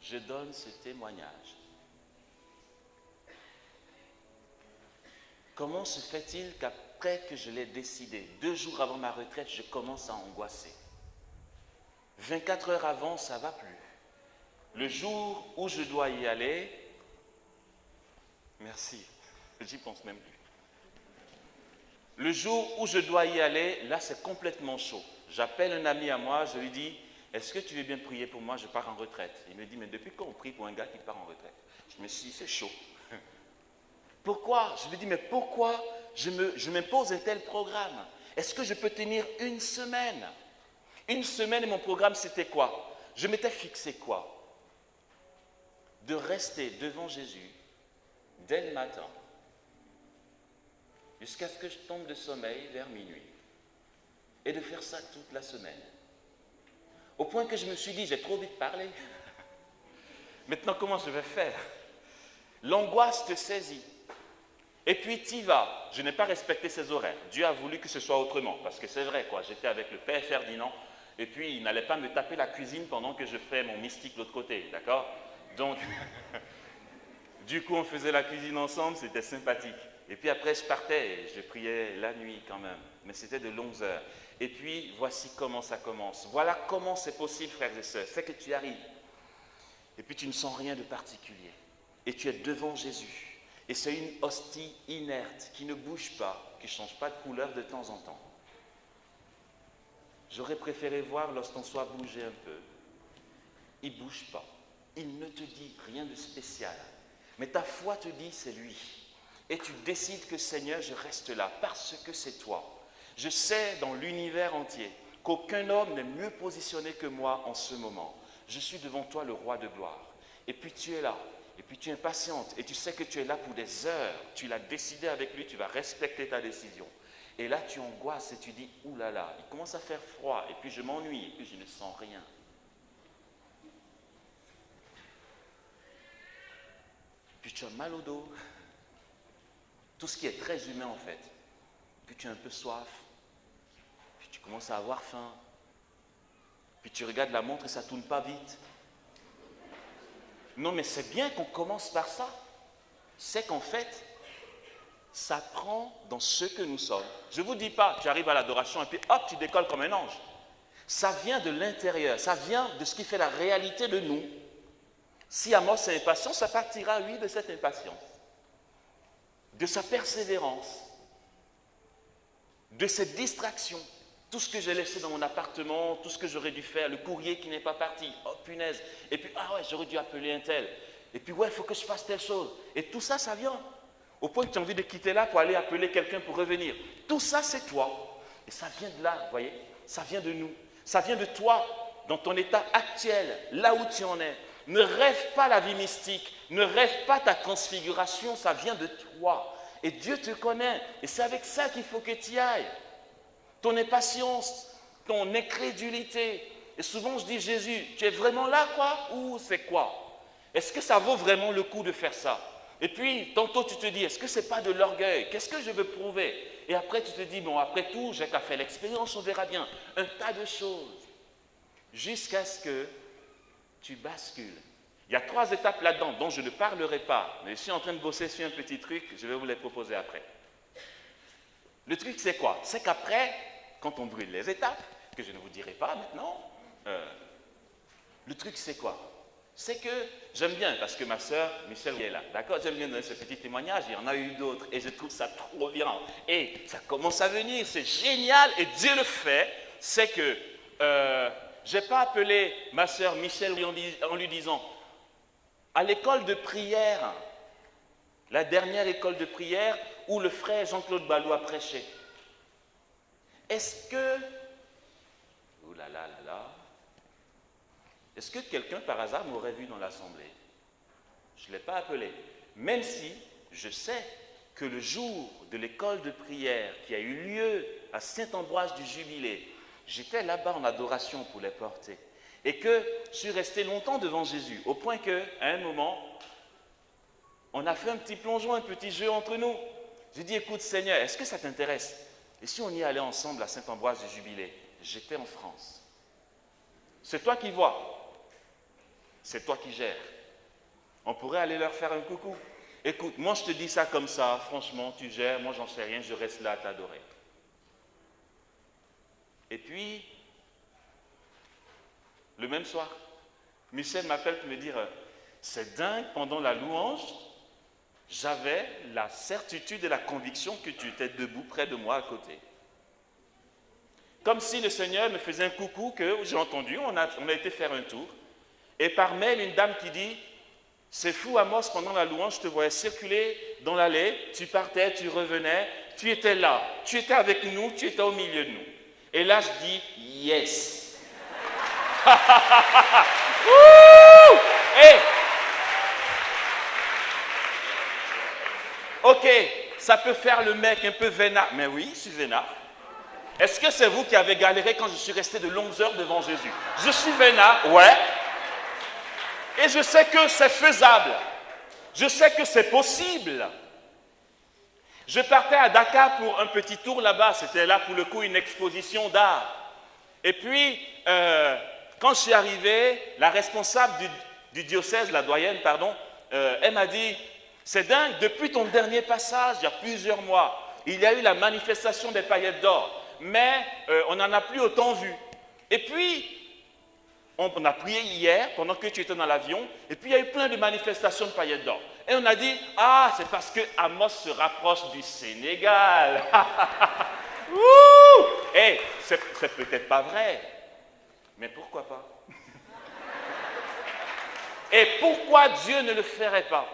Je donne ce témoignage. Comment se fait-il qu'après que je l'ai décidé, 2 jours avant ma retraite, je commence à angoisser? 24 heures avant, ça ne va plus. Le jour où je dois y aller, merci, j'y pense même plus. Le jour où je dois y aller, là c'est complètement chaud. J'appelle un ami à moi, je lui dis, est-ce que tu veux bien prier pour moi, je pars en retraite. Il me dit, mais depuis quand on prie pour un gars qui part en retraite? Je me suis dit, c'est chaud. Pourquoi? Je me dis, mais pourquoi je m'impose un tel programme? Est-ce que je peux tenir une semaine? Une semaine et mon programme c'était quoi? Je m'étais fixé quoi? De rester devant Jésus dès le matin, jusqu'à ce que je tombe de sommeil vers minuit, et de faire ça toute la semaine. Au point que je me suis dit, j'ai trop vite parlé. Maintenant, comment je vais faire? L'angoisse te saisit. Et puis, tu y vas. Je n'ai pas respecté ses horaires. Dieu a voulu que ce soit autrement, parce que c'est vrai, quoi. J'étais avec le père Ferdinand, et puis il n'allait pas me taper la cuisine pendant que je fais mon mystique de l'autre côté, d'accord? Donc, du coup, on faisait la cuisine ensemble, c'était sympathique. Et puis après, je partais et je priais la nuit quand même. Mais c'était de longues heures. Et puis, voici comment ça commence. Voilà comment c'est possible, frères et sœurs. C'est que tu arrives. Et puis, tu ne sens rien de particulier. Et tu es devant Jésus. Et c'est une hostie inerte qui ne bouge pas, qui ne change pas de couleur de temps en temps. J'aurais préféré voir lorsqu'on soit bougé un peu. Il ne bouge pas. Il ne te dit rien de spécial. Mais ta foi te dit, c'est lui. Et tu décides que Seigneur, je reste là parce que c'est toi. Je sais dans l'univers entier qu'aucun homme n'est mieux positionné que moi en ce moment. Je suis devant toi le roi de gloire. Et puis tu es là. Et puis tu es impatiente. Et tu sais que tu es là pour des heures. Tu l'as décidé avec lui, tu vas respecter ta décision. Et là, tu angoisses et tu dis, ouh là là, il commence à faire froid. Et puis je m'ennuie. Et puis je ne sens rien. Puis tu as mal au dos. Tout ce qui est très humain en fait. Puis tu as un peu soif. Puis tu commences à avoir faim. Puis tu regardes la montre et ça ne tourne pas vite. Non, mais c'est bien qu'on commence par ça. C'est qu'en fait, ça prend dans ce que nous sommes. Je ne vous dis pas, tu arrives à l'adoration et puis hop, tu décolles comme un ange. Ça vient de l'intérieur, ça vient de ce qui fait la réalité de nous. Si Amos est impatient, ça partira, oui, de cette impatience. De sa persévérance. De cette distraction. Tout ce que j'ai laissé dans mon appartement, tout ce que j'aurais dû faire, le courrier qui n'est pas parti, oh punaise, et puis ah ouais, j'aurais dû appeler un tel, et puis ouais, il faut que je fasse telle chose. Et tout ça, ça vient. Au point que tu as envie de quitter là pour aller appeler quelqu'un pour revenir. Tout ça, c'est toi. Et ça vient de là, vous voyez, ça vient de nous. Ça vient de toi, dans ton état actuel, là où tu en es. Ne rêve pas la vie mystique, ne rêve pas ta transfiguration, ça vient de toi. Et Dieu te connaît, et c'est avec ça qu'il faut que tu y ailles. Ton impatience, ton incrédulité. Et souvent je dis, Jésus, tu es vraiment là quoi? Ou c'est quoi? Est-ce que ça vaut vraiment le coup de faire ça? Et puis, tantôt tu te dis, est-ce que ce n'est pas de l'orgueil? Qu'est-ce que je veux prouver? Et après tu te dis, bon, après tout, j'ai qu'à faire l'expérience, on verra bien. Un tas de choses. Jusqu'à ce que tu bascules. Il y a 3 étapes là-dedans dont je ne parlerai pas. Mais je suis en train de bosser sur un petit truc, je vais vous les proposer après. Le truc, c'est quoi? C'est qu'après, quand on brûle les étapes, que je ne vous dirai pas maintenant, le truc, c'est quoi? C'est que j'aime bien, parce que ma sœur Michel est là, d'accord? J'aime bien donner ce petit témoignage, il y en a eu d'autres, et je trouve ça trop bien. Et ça commence à venir, c'est génial, et Dieu le fait. C'est que je n'ai pas appelé ma sœur Michel en lui disant, à l'école de prière, la dernière école de prière, où le frère Jean-Claude Ballou a prêché. Est-ce que, oh là là là là, est-ce que quelqu'un par hasard m'aurait vu dans l'assemblée? Je ne l'ai pas appelé. Même si je sais que le jour de l'école de prière qui a eu lieu à Saint-Ambroise du Jubilé, j'étais là-bas en adoration pour les porter. Et que je suis resté longtemps devant Jésus, au point qu'à un moment, on a fait un petit plongeon, un petit jeu entre nous. J'ai dit, écoute Seigneur, est-ce que ça t'intéresse? Et si on y allait ensemble à Saint-Ambroise du Jubilé? J'étais en France. C'est toi qui vois. C'est toi qui gères. On pourrait aller leur faire un coucou. Écoute, moi je te dis ça comme ça, franchement, tu gères, moi j'en sais rien, je reste là à t'adorer. Et puis, le même soir, Michel m'appelle pour me dire, c'est dingue, pendant la louange, j'avais la certitude et la conviction que tu étais debout près de moi à côté. Comme si le Seigneur me faisait un coucou que j'ai entendu, on a été faire un tour. Et par mail, une dame qui dit, c'est fou Amos, pendant la louange, je te voyais circuler dans l'allée, tu partais, tu revenais, tu étais là, tu étais avec nous, tu étais au milieu de nous. Et là, je dis, yes. Hey. Ok, ça peut faire le mec un peu vénard. Mais oui, je suis vénard. Est-ce que c'est vous qui avez galéré quand je suis resté de longues heures devant Jésus? Je suis vénard, ouais. Et je sais que c'est faisable. Je sais que c'est possible. Je partais à Dakar pour un petit tour là-bas. C'était là pour le coup une exposition d'art. Et puis, quand je suis arrivé, la responsable du diocèse, la doyenne, pardon, elle m'a dit, c'est dingue, depuis ton dernier passage, il y a plusieurs mois, il y a eu la manifestation des paillettes d'or, mais on n'en a plus autant vu. Et puis, on a prié hier, pendant que tu étais dans l'avion, et puis il y a eu plein de manifestations de paillettes d'or. Et on a dit, ah, c'est parce que Amos se rapproche du Sénégal. Et c'est peut-être pas vrai, mais pourquoi pas? Et pourquoi Dieu ne le ferait pas?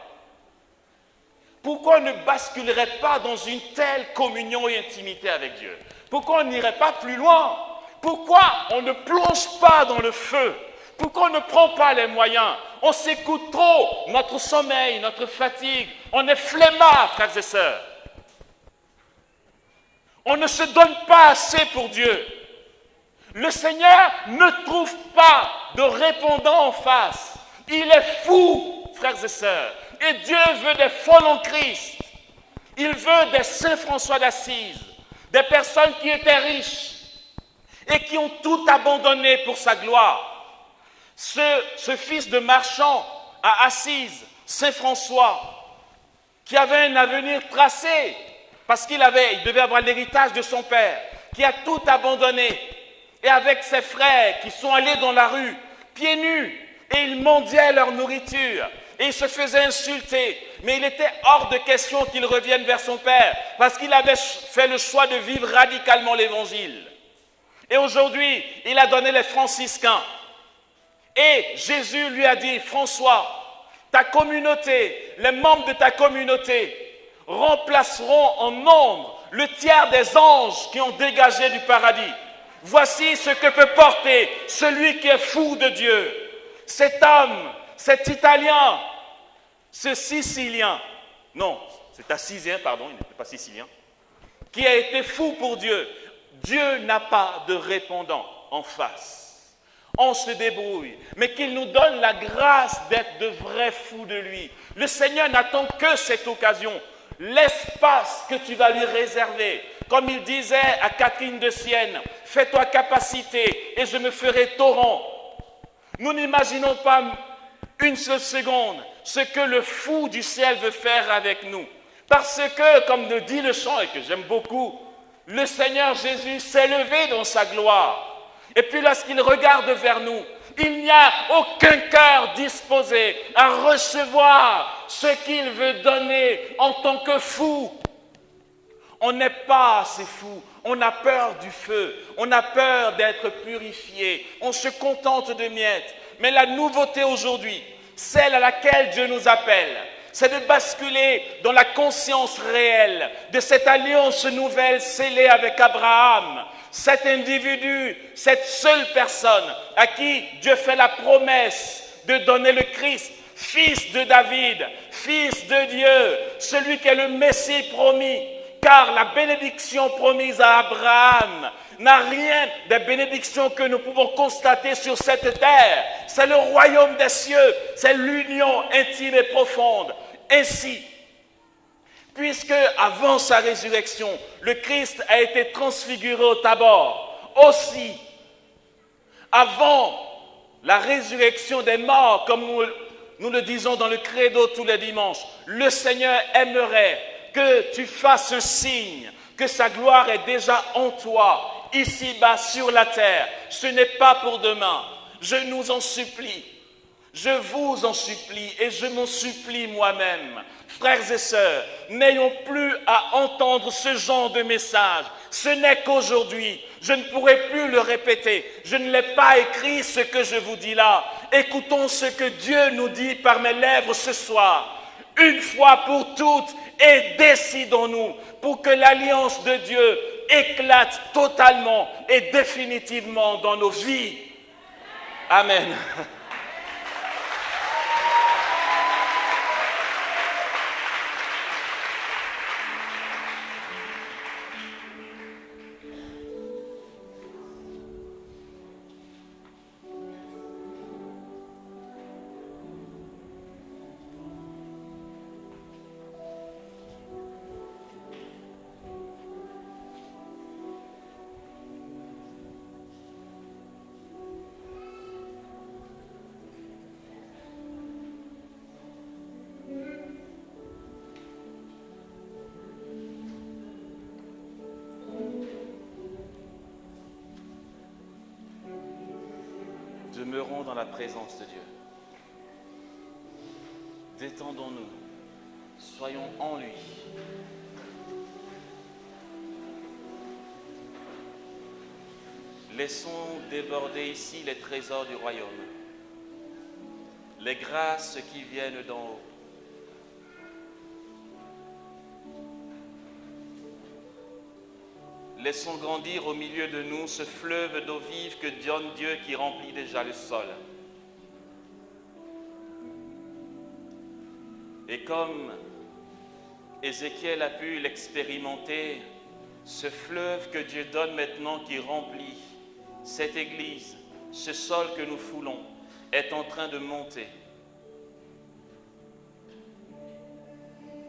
Pourquoi on ne basculerait pas dans une telle communion et intimité avec Dieu? Pourquoi on n'irait pas plus loin? Pourquoi on ne plonge pas dans le feu? Pourquoi on ne prend pas les moyens? On s'écoute trop, notre sommeil, notre fatigue. On est flemmard, frères et sœurs. On ne se donne pas assez pour Dieu. Le Seigneur ne trouve pas de répondant en face. Il est fou, frères et sœurs. Et Dieu veut des folles en Christ. Il veut des Saint François d'Assise, des personnes qui étaient riches et qui ont tout abandonné pour sa gloire. Ce fils de marchand à Assise, Saint François, qui avait un avenir tracé, parce qu'il devait avoir l'héritage de son père, qui a tout abandonné, et avec ses frères qui sont allés dans la rue, pieds nus, et ils mendiaient leur nourriture, et il se faisait insulter, mais il était hors de question qu'il revienne vers son père, parce qu'il avait fait le choix de vivre radicalement l'évangile. Et aujourd'hui, il a donné les franciscains. Et Jésus lui a dit, François, ta communauté, les membres de ta communauté remplaceront en nombre le tiers des anges qui ont dégagé du paradis. Voici ce que peut porter celui qui est fou de Dieu. Cet homme, cet Italien, ce Sicilien, non, c'est Assisien, pardon, il n'était pas Sicilien, qui a été fou pour Dieu. Dieu n'a pas de répondant en face. On se débrouille, mais qu'il nous donne la grâce d'être de vrais fous de lui. Le Seigneur n'attend que cette occasion, l'espace que tu vas lui réserver. Comme il disait à Catherine de Sienne, fais-toi capacité et je me ferai torrent. Nous n'imaginons pas une seule seconde ce que le fou du ciel veut faire avec nous. Parce que, comme le dit le chant et que j'aime beaucoup, le Seigneur Jésus s'est levé dans sa gloire. Et puis lorsqu'il regarde vers nous, il n'y a aucun cœur disposé à recevoir ce qu'il veut donner en tant que fou. On n'est pas assez fou, on a peur du feu, on a peur d'être purifié, on se contente de miettes. Mais la nouveauté aujourd'hui, celle à laquelle Dieu nous appelle, c'est de basculer dans la conscience réelle de cette alliance nouvelle scellée avec Abraham. Cet individu, cette seule personne à qui Dieu fait la promesse de donner le Christ, fils de David, fils de Dieu, celui qui est le Messie promis. Car la bénédiction promise à Abraham n'a rien des bénédictions que nous pouvons constater sur cette terre. C'est le royaume des cieux, c'est l'union intime et profonde. Ainsi, puisque avant sa résurrection, le Christ a été transfiguré au Tabor, aussi, avant la résurrection des morts, comme nous le disons dans le credo tous les dimanches, le Seigneur aimerait que tu fasses un signe, que sa gloire est déjà en toi, ici-bas sur la terre. Ce n'est pas pour demain. Je nous en supplie. Je vous en supplie et je m'en supplie moi-même. Frères et sœurs, n'ayons plus à entendre ce genre de message. Ce n'est qu'aujourd'hui. Je ne pourrai plus le répéter. Je ne l'ai pas écrit ce que je vous dis là. Écoutons ce que Dieu nous dit par mes lèvres ce soir. Une fois pour toutes, et décidons-nous pour que l'alliance de Dieu éclate totalement et définitivement dans nos vies. Amen. Demeurons dans la présence de Dieu. Détendons-nous. Soyons en lui. Laissons déborder ici les trésors du royaume. Les grâces qui viennent d'en haut. Laissons grandir au milieu de nous ce fleuve d'eau vive que donne Dieu qui remplit déjà le sol. Et comme Ézéchiel a pu l'expérimenter, ce fleuve que Dieu donne maintenant qui remplit cette église, ce sol que nous foulons, est en train de monter.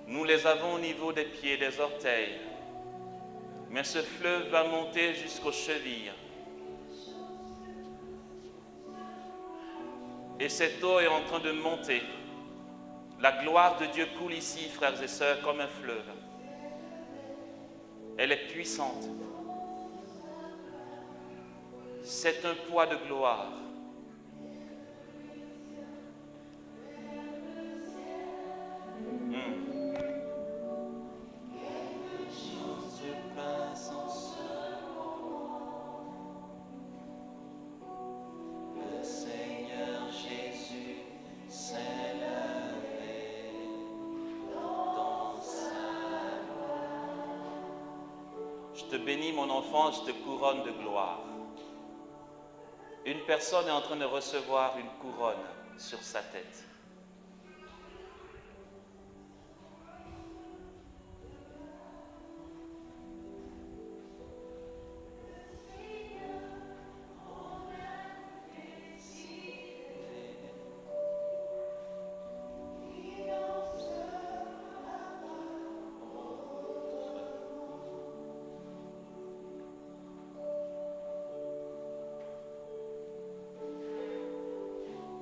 Nous les avons au niveau des pieds, des orteils, mais ce fleuve va monter jusqu'aux chevilles. Et cette eau est en train de monter. La gloire de Dieu coule ici, frères et sœurs, comme un fleuve. Elle est puissante. C'est un poids de gloire. Je te bénis, mon enfant, je te couronne de gloire. Une personne est en train de recevoir une couronne sur sa tête.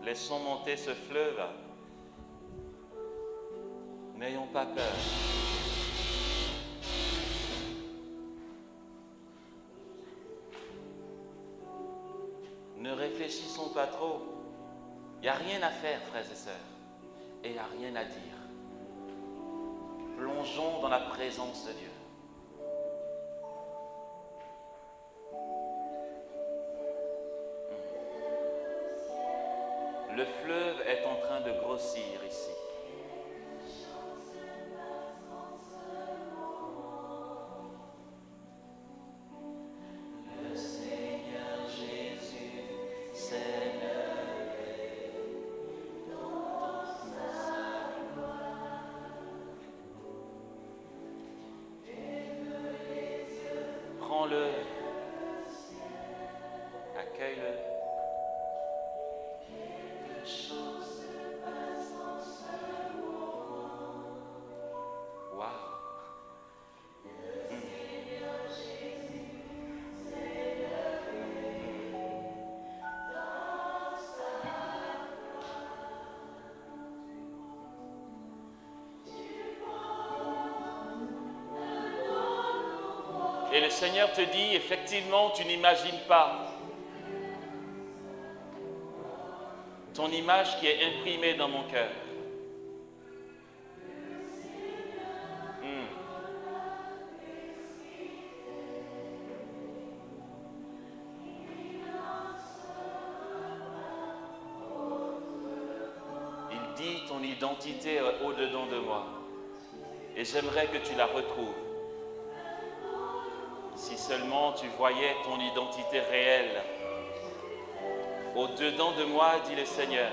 Laissons monter ce fleuve. N'ayons pas peur. Ne réfléchissons pas trop. Il n'y a rien à faire, frères et sœurs. Et il n'y a rien à dire. Plongeons dans la présence de Dieu. Le fleuve est en train de grossir ici. Le Seigneur Jésus s'est levé dans sa gloire. Prends-le, accueille-le. Et le Seigneur te dit, effectivement, tu n'imagines pas ton image qui est imprimée dans mon cœur. Il dit, ton identité est au-dedans de moi. Et j'aimerais que tu la retrouves. Si seulement tu voyais ton identité réelle. Au-dedans de moi, dit le Seigneur.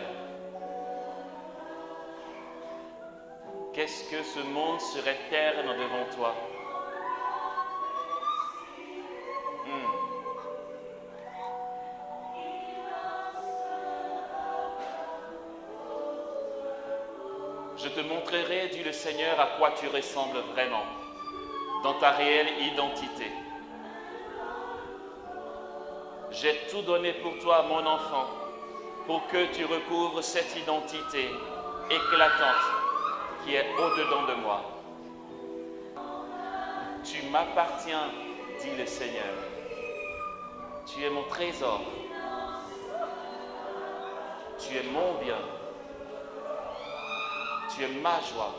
Qu'est-ce que ce monde serait terne devant toi? Je te montrerai, dit le Seigneur, à quoi tu ressembles vraiment, dans ta réelle identité. J'ai tout donné pour toi, mon enfant, pour que tu recouvres cette identité éclatante qui est au-dedans de moi. Tu m'appartiens, dit le Seigneur. Tu es mon trésor. Tu es mon bien. Tu es ma joie.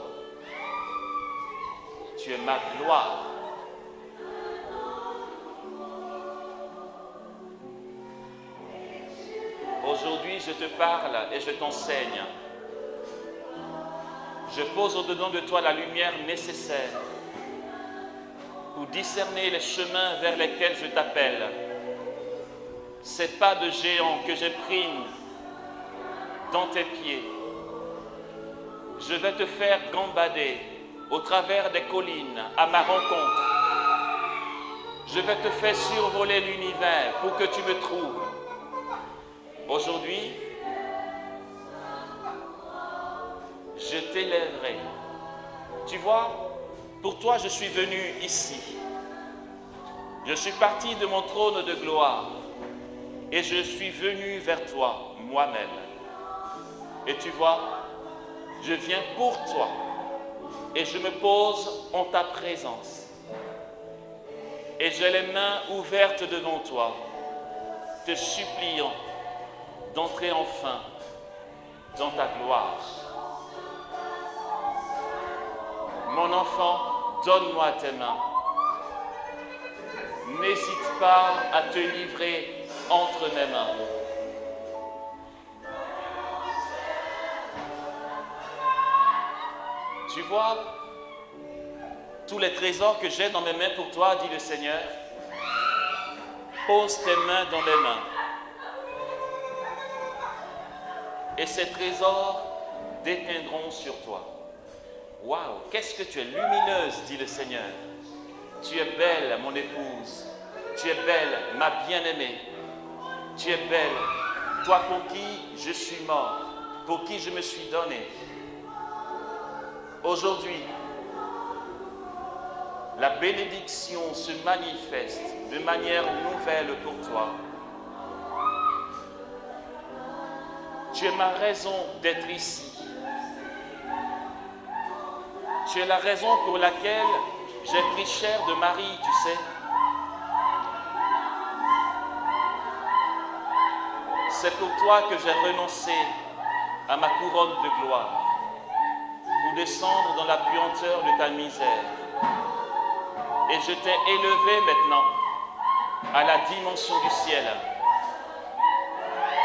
Tu es ma gloire. Aujourd'hui, je te parle et je t'enseigne. Je pose au-dedans de toi la lumière nécessaire pour discerner les chemins vers lesquels je t'appelle. Ces pas de géant que j'ai pris dans tes pieds. Je vais te faire gambader au travers des collines à ma rencontre. Je vais te faire survoler l'univers pour que tu me trouves. Aujourd'hui, je t'élèverai. Tu vois, pour toi, je suis venu ici. Je suis parti de mon trône de gloire et je suis venu vers toi, moi-même. Et tu vois, je viens pour toi et je me pose en ta présence. Et j'ai les mains ouvertes devant toi, te suppliant d'entrer enfin dans ta gloire. Mon enfant, donne-moi tes mains. N'hésite pas à te livrer entre mes mains. Tu vois, tous les trésors que j'ai dans mes mains pour toi, dit le Seigneur, pose tes mains dans mes mains. Et ces trésors déteindront sur toi. Waouh, qu'est-ce que tu es lumineuse, dit le Seigneur. Tu es belle, mon épouse. Tu es belle, ma bien-aimée. Tu es belle, toi pour qui je suis mort, pour qui je me suis donné. Aujourd'hui, la bénédiction se manifeste de manière nouvelle pour toi. Tu es ma raison d'être ici. Tu es la raison pour laquelle j'ai pris chair de Marie, tu sais. C'est pour toi que j'ai renoncé à ma couronne de gloire pour descendre dans la puanteur de ta misère. Et je t'ai élevé maintenant à la dimension du ciel,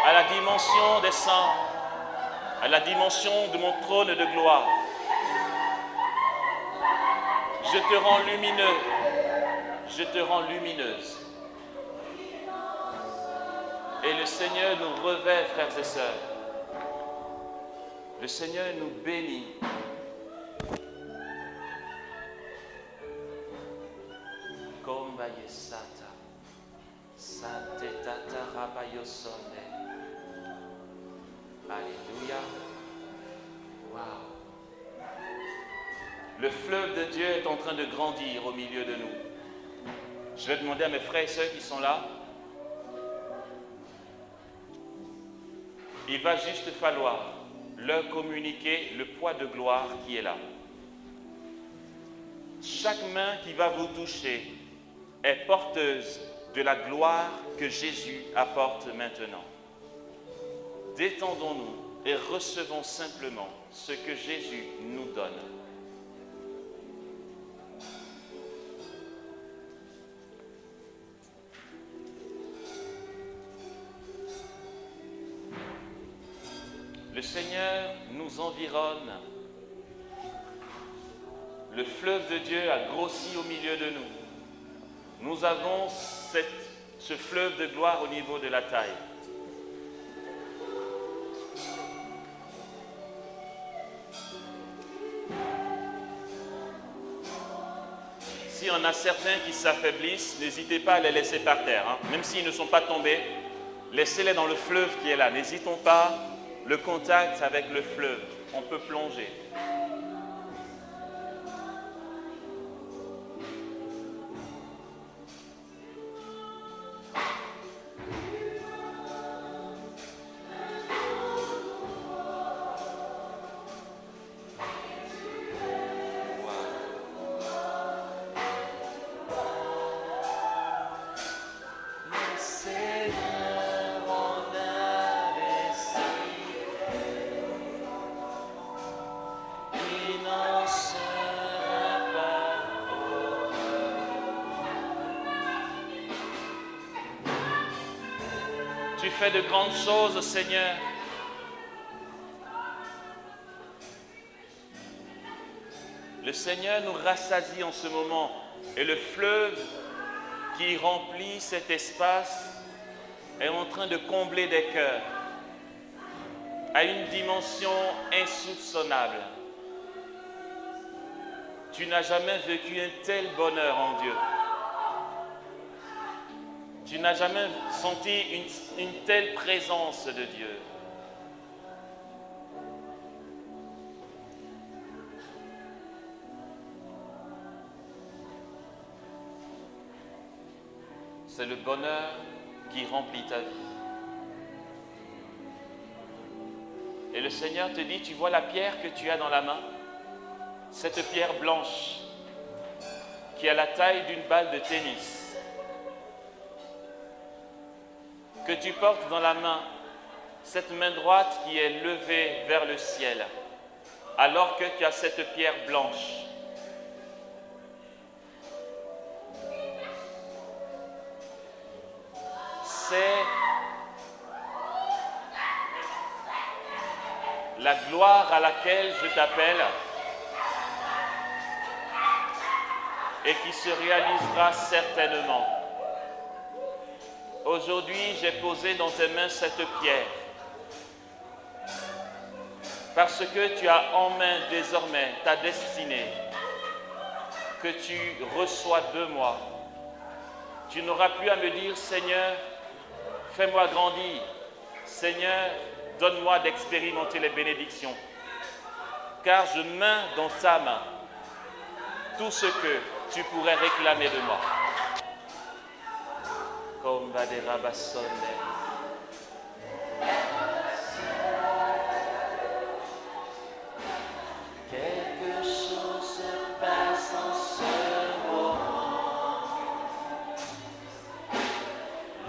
à la dimension des saints, à la dimension de mon trône de gloire. Je te rends lumineux, je te rends lumineuse. Et le Seigneur nous revêt, frères et sœurs. Le Seigneur nous bénit. Alléluia. Wow. Le fleuve de Dieu est en train de grandir au milieu de nous. Je vais demander à mes frères et sœurs qui sont là. Il va juste falloir leur communiquer le poids de gloire qui est là. Chaque main qui va vous toucher est porteuse de la gloire que Jésus apporte maintenant. Détendons-nous et recevons simplement ce que Jésus nous donne. Le Seigneur nous environne. Le fleuve de Dieu a grossi au milieu de nous. Nous avons ce fleuve de gloire au niveau de la taille. Si on a certains qui s'affaiblissent, n'hésitez pas à les laisser par terre. Même s'ils ne sont pas tombés, laissez-les dans le fleuve qui est là. N'hésitons pas, le contact avec le fleuve, on peut plonger. Tu fais de grandes choses, Seigneur. Le Seigneur nous rassasie en ce moment. Et le fleuve qui remplit cet espace est en train de combler des cœurs à une dimension insoupçonnable. Tu n'as jamais vécu un tel bonheur en Dieu. Tu n'as jamais senti une telle présence de Dieu. C'est le bonheur qui remplit ta vie. Et le Seigneur te dit, tu vois la pierre que tu as dans la main? Cette pierre blanche qui a la taille d'une balle de tennis, que tu portes dans la main, cette main droite qui est levée vers le ciel, alors que tu as cette pierre blanche. C'est la gloire à laquelle je t'appelle et qui se réalisera certainement. Aujourd'hui, j'ai posé dans tes mains cette pierre parce que tu as en main désormais ta destinée que tu reçois de moi. Tu n'auras plus à me dire, Seigneur, fais-moi grandir. Seigneur, donne-moi d'expérimenter les bénédictions. Car je mets dans ta main tout ce que tu pourrais réclamer de moi. Comme Baderabassonne. Quelque chose se passe en ce moment.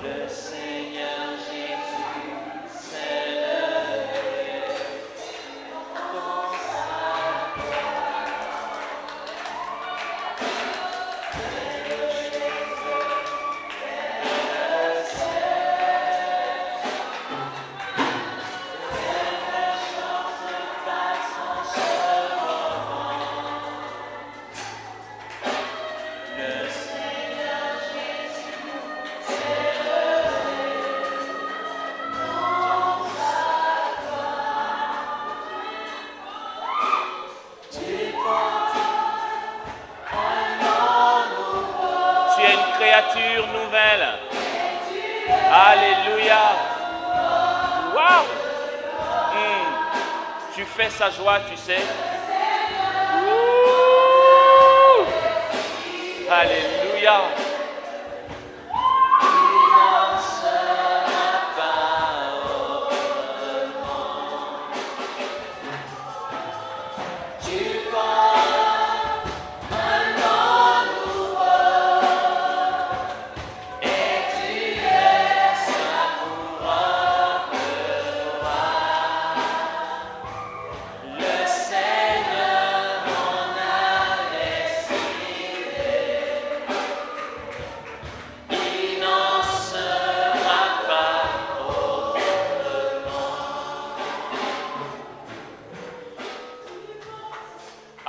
Le Seigneur Jésus s'est levé dans sa gloire. Créature nouvelle. Alléluia. Wow. Tu fais sa joie, tu sais. Ouh. Alléluia.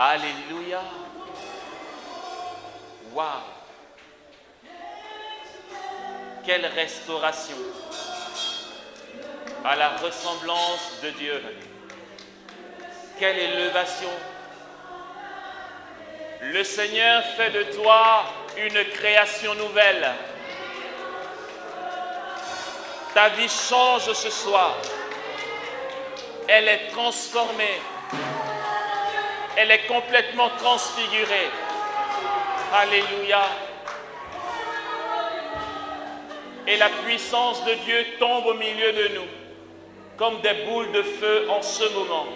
Alléluia. Waouh. Quelle restauration à la ressemblance de Dieu. Quelle élévation. Le Seigneur fait de toi une création nouvelle. Ta vie change ce soir. Elle est transformée. Elle est complètement transfigurée. Alléluia. Et la puissance de Dieu tombe au milieu de nous, comme des boules de feu en ce moment.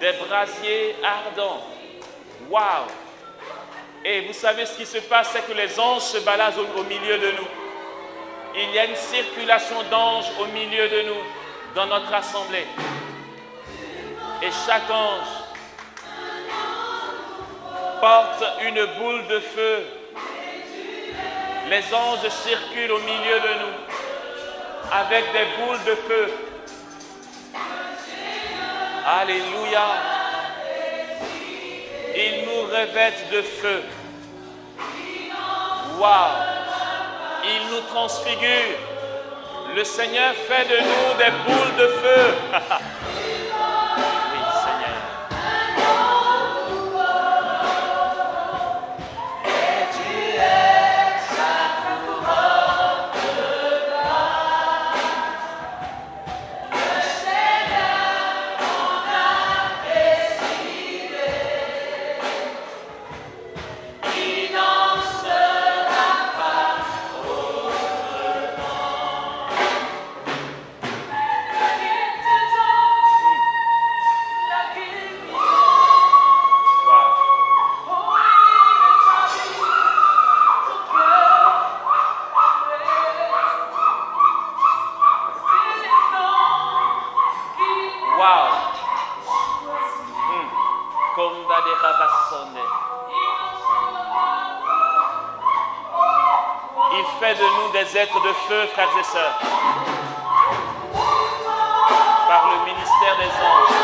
Des brasiers ardents. Waouh! Et vous savez ce qui se passe, c'est que les anges se baladent au milieu de nous. Il y a une circulation d'anges au milieu de nous, dans notre assemblée. Et chaque ange porte une boule de feu. Les anges circulent au milieu de nous avec des boules de feu. Alléluia. Ils nous revêtent de feu. Waouh. Ils nous transfigurent. Le Seigneur fait de nous des boules de feu. Oui, Seigneur. des êtres de feu, frères et sœurs. Par le ministère des anges.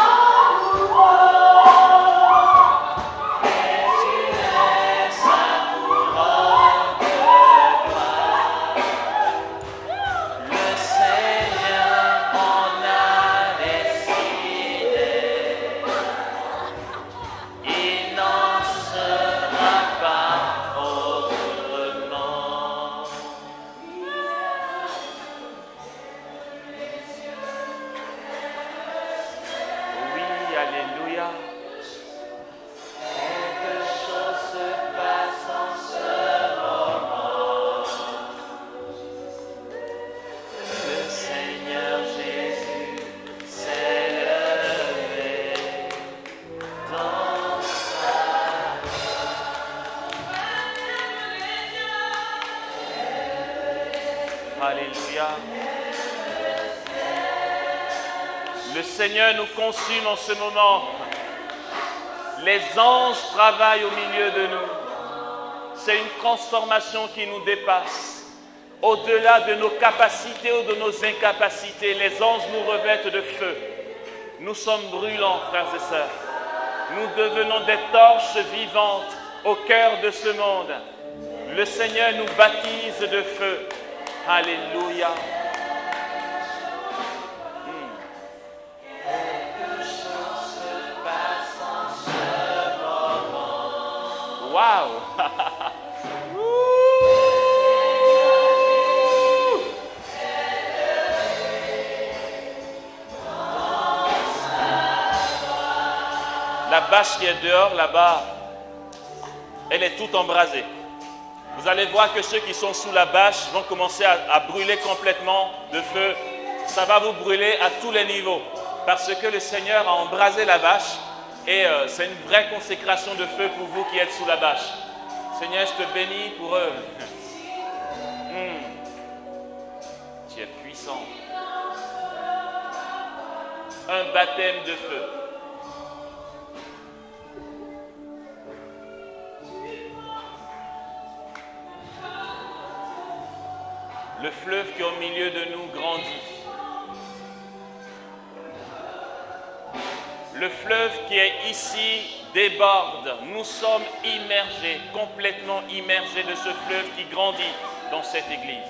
Alléluia. Le Seigneur nous consume en ce moment. Les anges travaillent au milieu de nous. C'est une transformation qui nous dépasse. Au-delà de nos capacités ou de nos incapacités, les anges nous revêtent de feu. Nous sommes brûlants, frères et sœurs. Nous devenons des torches vivantes au cœur de ce monde. Le Seigneur nous baptise de feu. Alléluia. Wow. La bâche qui est dehors là-bas, elle est toute embrasée. Vous allez voir que ceux qui sont sous la bâche vont commencer à brûler complètement de feu. Ça va vous brûler à tous les niveaux. Parce que le Seigneur a embrasé la bâche et c'est une vraie consécration de feu pour vous qui êtes sous la bâche. Seigneur, je te bénis pour eux. Tu es puissant. Un baptême de feu. Le fleuve qui est au milieu de nous grandit. Le fleuve qui est ici déborde. Nous sommes immergés, complètement immergés de ce fleuve qui grandit dans cette église.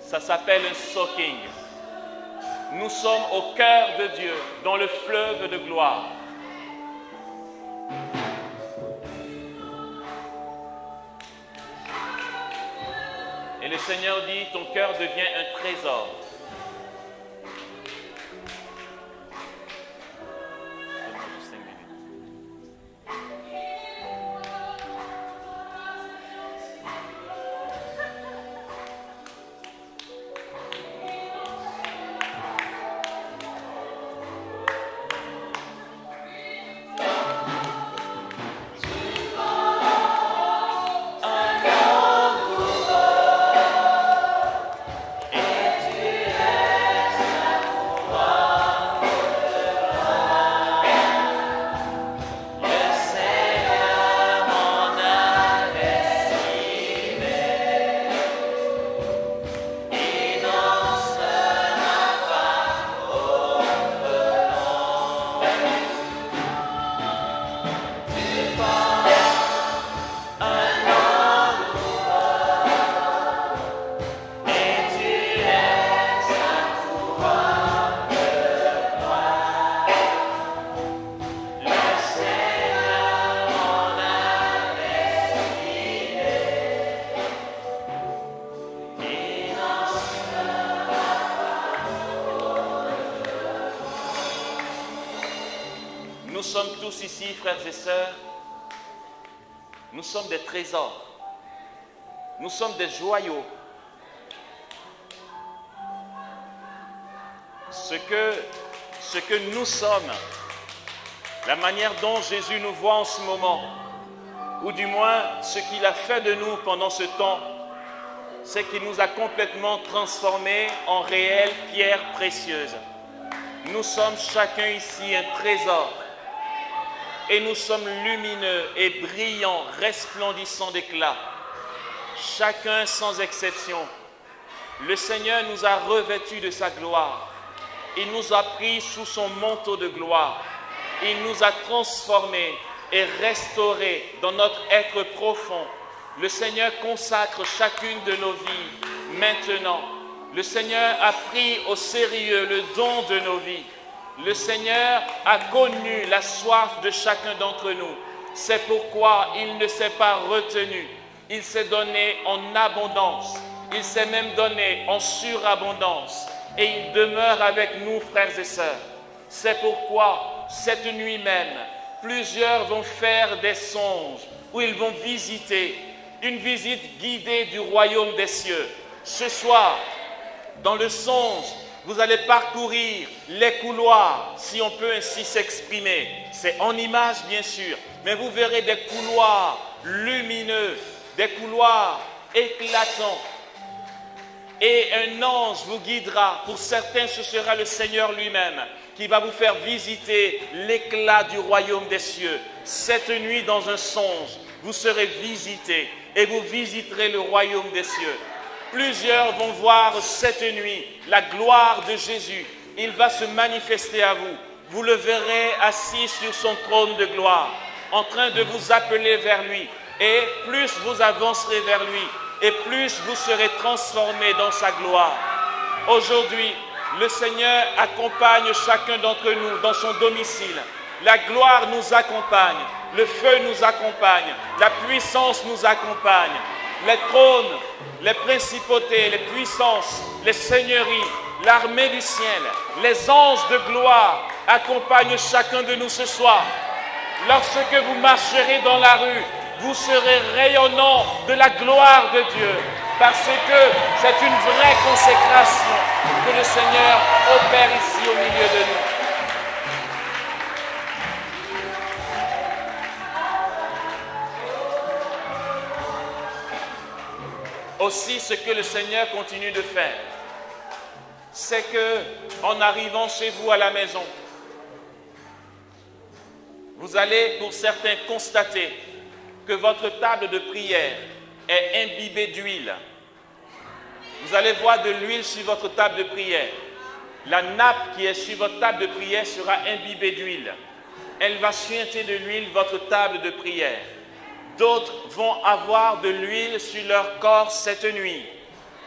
Ça s'appelle un soaking. Nous sommes au cœur de Dieu, dans le fleuve de gloire. Et le Seigneur dit, ton cœur devient un trésor. Nous sommes tous ici, frères et sœurs, nous sommes des trésors, nous sommes des joyaux. Ce que nous sommes, la manière dont Jésus nous voit en ce moment, ou du moins ce qu'il a fait de nous pendant ce temps, c'est qu'il nous a complètement transformés en réelles pierres précieuses. Nous sommes chacun ici un trésor. Et nous sommes lumineux et brillants, resplendissants d'éclat. chacun sans exception. Le Seigneur nous a revêtus de sa gloire. Il nous a pris sous son manteau de gloire. Il nous a transformés et restaurés dans notre être profond. Le Seigneur consacre chacune de nos vies maintenant. Le Seigneur a pris au sérieux le don de nos vies. Le Seigneur a connu la soif de chacun d'entre nous. C'est pourquoi il ne s'est pas retenu. Il s'est donné en abondance. Il s'est même donné en surabondance. Et il demeure avec nous, frères et sœurs. C'est pourquoi, cette nuit même, plusieurs vont faire des songes où ils vont visiter une visite guidée du royaume des cieux. Ce soir, dans le songe, vous allez parcourir les couloirs, si on peut ainsi s'exprimer. C'est en image, bien sûr, mais vous verrez des couloirs lumineux, des couloirs éclatants. Et un ange vous guidera. Pour certains, ce sera le Seigneur lui-même qui va vous faire visiter l'éclat du royaume des cieux. Cette nuit, dans un songe, vous serez visités et vous visiterez le royaume des cieux. Plusieurs vont voir cette nuit la gloire de Jésus. Il va se manifester à vous. Vous le verrez assis sur son trône de gloire, en train de vous appeler vers lui. Et plus vous avancerez vers lui, et plus vous serez transformés dans sa gloire. Aujourd'hui, le Seigneur accompagne chacun d'entre nous dans son domicile. La gloire nous accompagne, le feu nous accompagne, la puissance nous accompagne. Les trônes, les principautés, les puissances, les seigneuries, l'armée du ciel, les anges de gloire accompagnent chacun de nous ce soir. Lorsque vous marcherez dans la rue, vous serez rayonnant de la gloire de Dieu, parce que c'est une vraie consécration que le Seigneur opère ici au milieu de nous. Aussi, ce que le Seigneur continue de faire, c'est que, en arrivant chez vous à la maison, vous allez, pour certains, constater que votre table de prière est imbibée d'huile. Vous allez voir de l'huile sur votre table de prière. La nappe qui est sur votre table de prière sera imbibée d'huile. Elle va suinter de l'huile votre table de prière. D'autres vont avoir de l'huile sur leur corps cette nuit.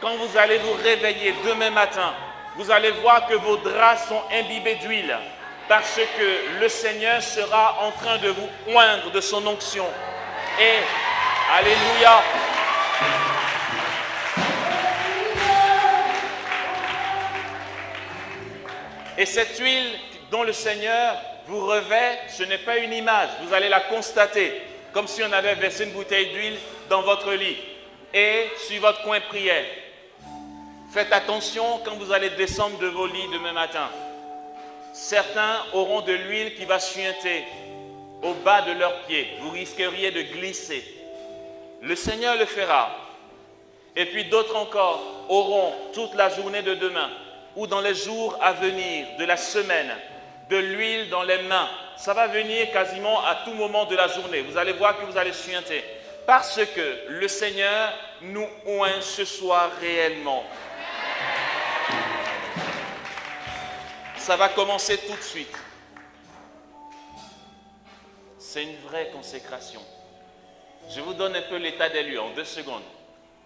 Quand vous allez vous réveiller demain matin, vous allez voir que vos draps sont imbibés d'huile, parce que le Seigneur sera en train de vous oindre de son onction. Et, alléluia, et cette huile dont le Seigneur vous revêt, ce n'est pas une image, vous allez la constater, comme si on avait versé une bouteille d'huile dans votre lit et sur votre coin de prière. Faites attention quand vous allez descendre de vos lits demain matin. Certains auront de l'huile qui va suinter au bas de leurs pieds. Vous risqueriez de glisser. Le Seigneur le fera. Et puis d'autres encore auront toute la journée de demain ou dans les jours à venir de la semaine de l'huile dans les mains. Ça va venir quasiment à tout moment de la journée. Vous allez voir que vous allez suinter. Parce que le Seigneur nous oint ce soir réellement. Ça va commencer tout de suite. C'est une vraie consécration. Je vous donne un peu l'état des lieux en 2 secondes.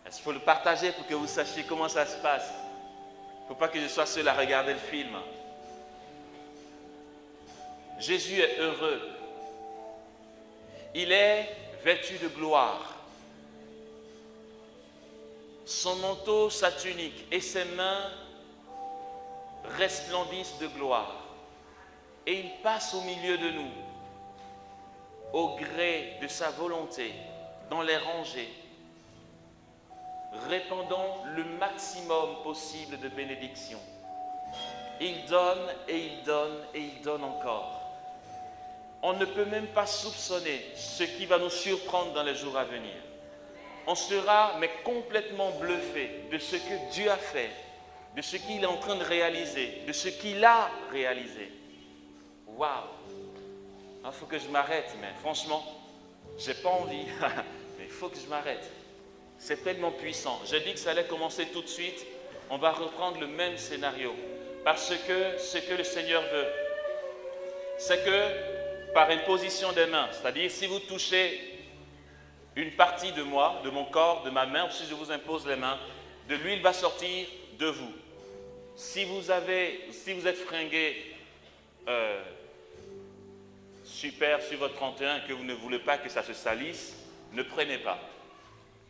Il faut le partager pour que vous sachiez comment ça se passe. Il ne faut pas que je sois seul à regarder le film. Jésus est heureux. Il est vêtu de gloire. Son manteau, sa tunique et ses mains resplendissent de gloire. Et il passe au milieu de nous, au gré de sa volonté, dans les rangées, répandant le maximum possible de bénédictions. Il donne et il donne et il donne encore. On ne peut même pas soupçonner ce qui va nous surprendre dans les jours à venir. On sera mais complètement bluffé de ce que Dieu a fait, de ce qu'il est en train de réaliser, de ce qu'il a réalisé. Waouh! Il faut que je m'arrête, mais franchement, je n'ai pas envie, mais il faut que je m'arrête. C'est tellement puissant. J'ai dit que ça allait commencer tout de suite. On va reprendre le même scénario. Parce que ce que le Seigneur veut, c'est que par imposition des mains, c'est-à-dire si vous touchez une partie de moi, de mon corps, de ma main, ou si je vous impose les mains, de l'huile va sortir de vous. Si vous êtes fringué super sur votre 31 et que vous ne voulez pas que ça se salisse, ne prenez pas.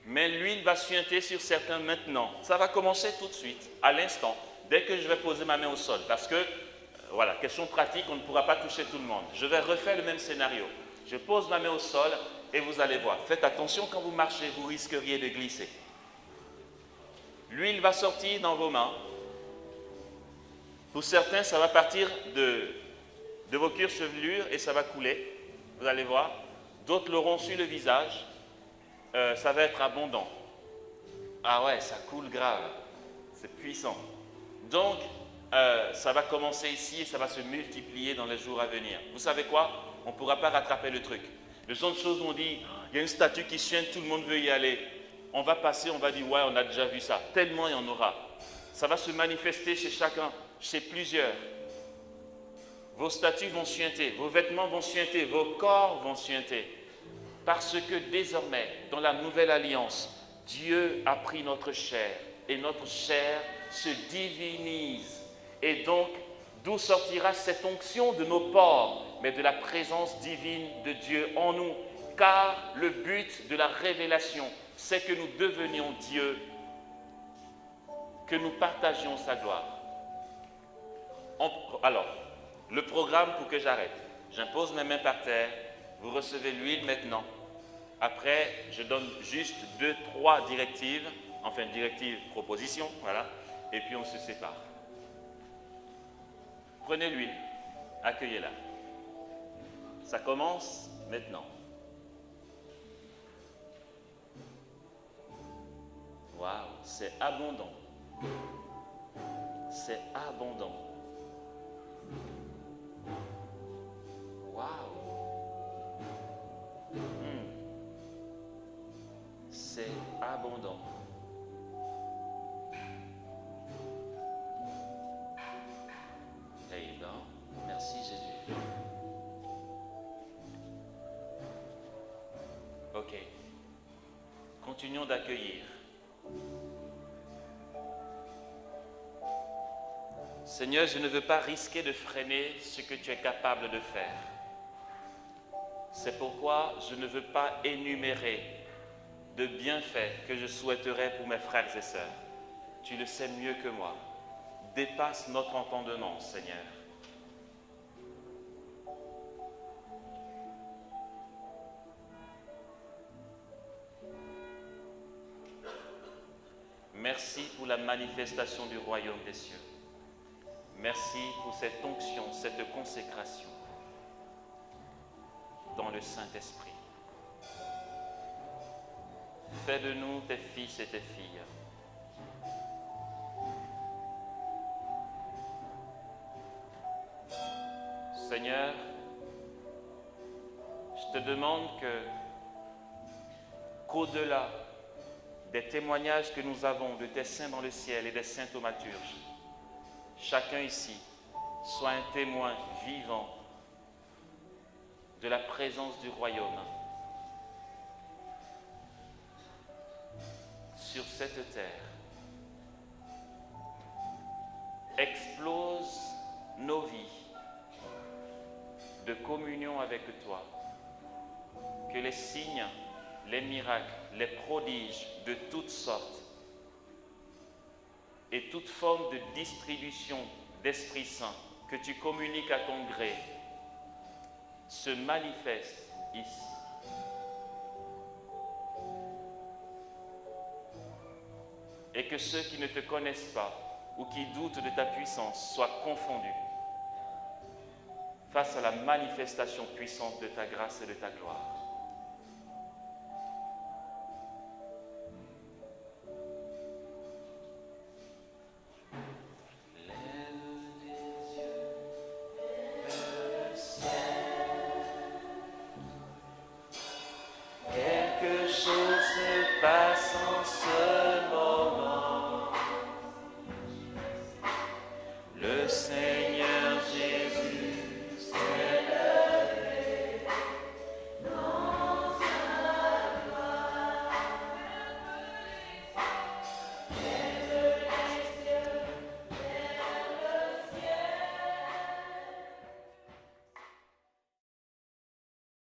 Mais l'huile va suinter sur certains maintenant. Ça va commencer tout de suite, à l'instant, dès que je vais poser ma main au sol. Parce que, voilà, question pratique, on ne pourra pas toucher tout le monde. Je vais refaire le même scénario. Je pose ma main au sol et vous allez voir. Faites attention quand vous marchez, vous risqueriez de glisser. L'huile va sortir dans vos mains. Pour certains, ça va partir de vos cuirs chevelures et ça va couler. Vous allez voir. D'autres l'auront sur le visage. Ça va être abondant. Ah ouais, ça coule grave. C'est puissant. Donc, ça va commencer ici et ça va se multiplier dans les jours à venir. Vous savez quoi? On ne pourra pas rattraper le truc. Le genre de choses où on dit, il y a une statue qui suinte, tout le monde veut y aller. On va passer, on va dire, ouais, on a déjà vu ça. Tellement il y en aura. Ça va se manifester chez chacun, chez plusieurs. Vos statues vont suinter, vos vêtements vont suinter, vos corps vont suinter. Parce que désormais, dans la nouvelle alliance, Dieu a pris notre chair et notre chair se divinise. Et donc, d'où sortira cette onction de nos pores, mais de la présence divine de Dieu en nous. Car le but de la révélation, c'est que nous devenions Dieu, que nous partagions sa gloire. Alors, le programme pour que j'arrête. J'impose mes mains par terre. Vous recevez l'huile maintenant. Après, je donne juste 2, 3 directives, enfin directives, propositions, voilà, et puis on se sépare. Prenez l'huile, accueillez-la. Ça commence maintenant. Waouh, c'est abondant. C'est abondant. Waouh. C'est abondant. Eh bien, merci Jésus. Ok. Continuons d'accueillir. Seigneur, je ne veux pas risquer de freiner ce que tu es capable de faire. C'est pourquoi je ne veux pas énumérer de bienfaits que je souhaiterais pour mes frères et sœurs. Tu le sais mieux que moi. Dépasse notre entendement, Seigneur. Merci pour la manifestation du royaume des cieux. Merci pour cette onction, cette consécration dans le Saint-Esprit. Fais de nous tes fils et tes filles. Seigneur, je te demande qu'au-delà des témoignages que nous avons de tes saints dans le ciel et des saints thaumaturges, chacun ici soit un témoin vivant de la présence du royaume sur cette terre. Explose nos vies de communion avec toi. Que les signes, les miracles, les prodiges de toutes sortes et toute forme de distribution d'Esprit Saint que tu communiques à ton gré se manifestent ici. Et que ceux qui ne te connaissent pas ou qui doutent de ta puissance soient confondus face à la manifestation puissante de ta grâce et de ta gloire. Quelque chose se passe en Le Seigneur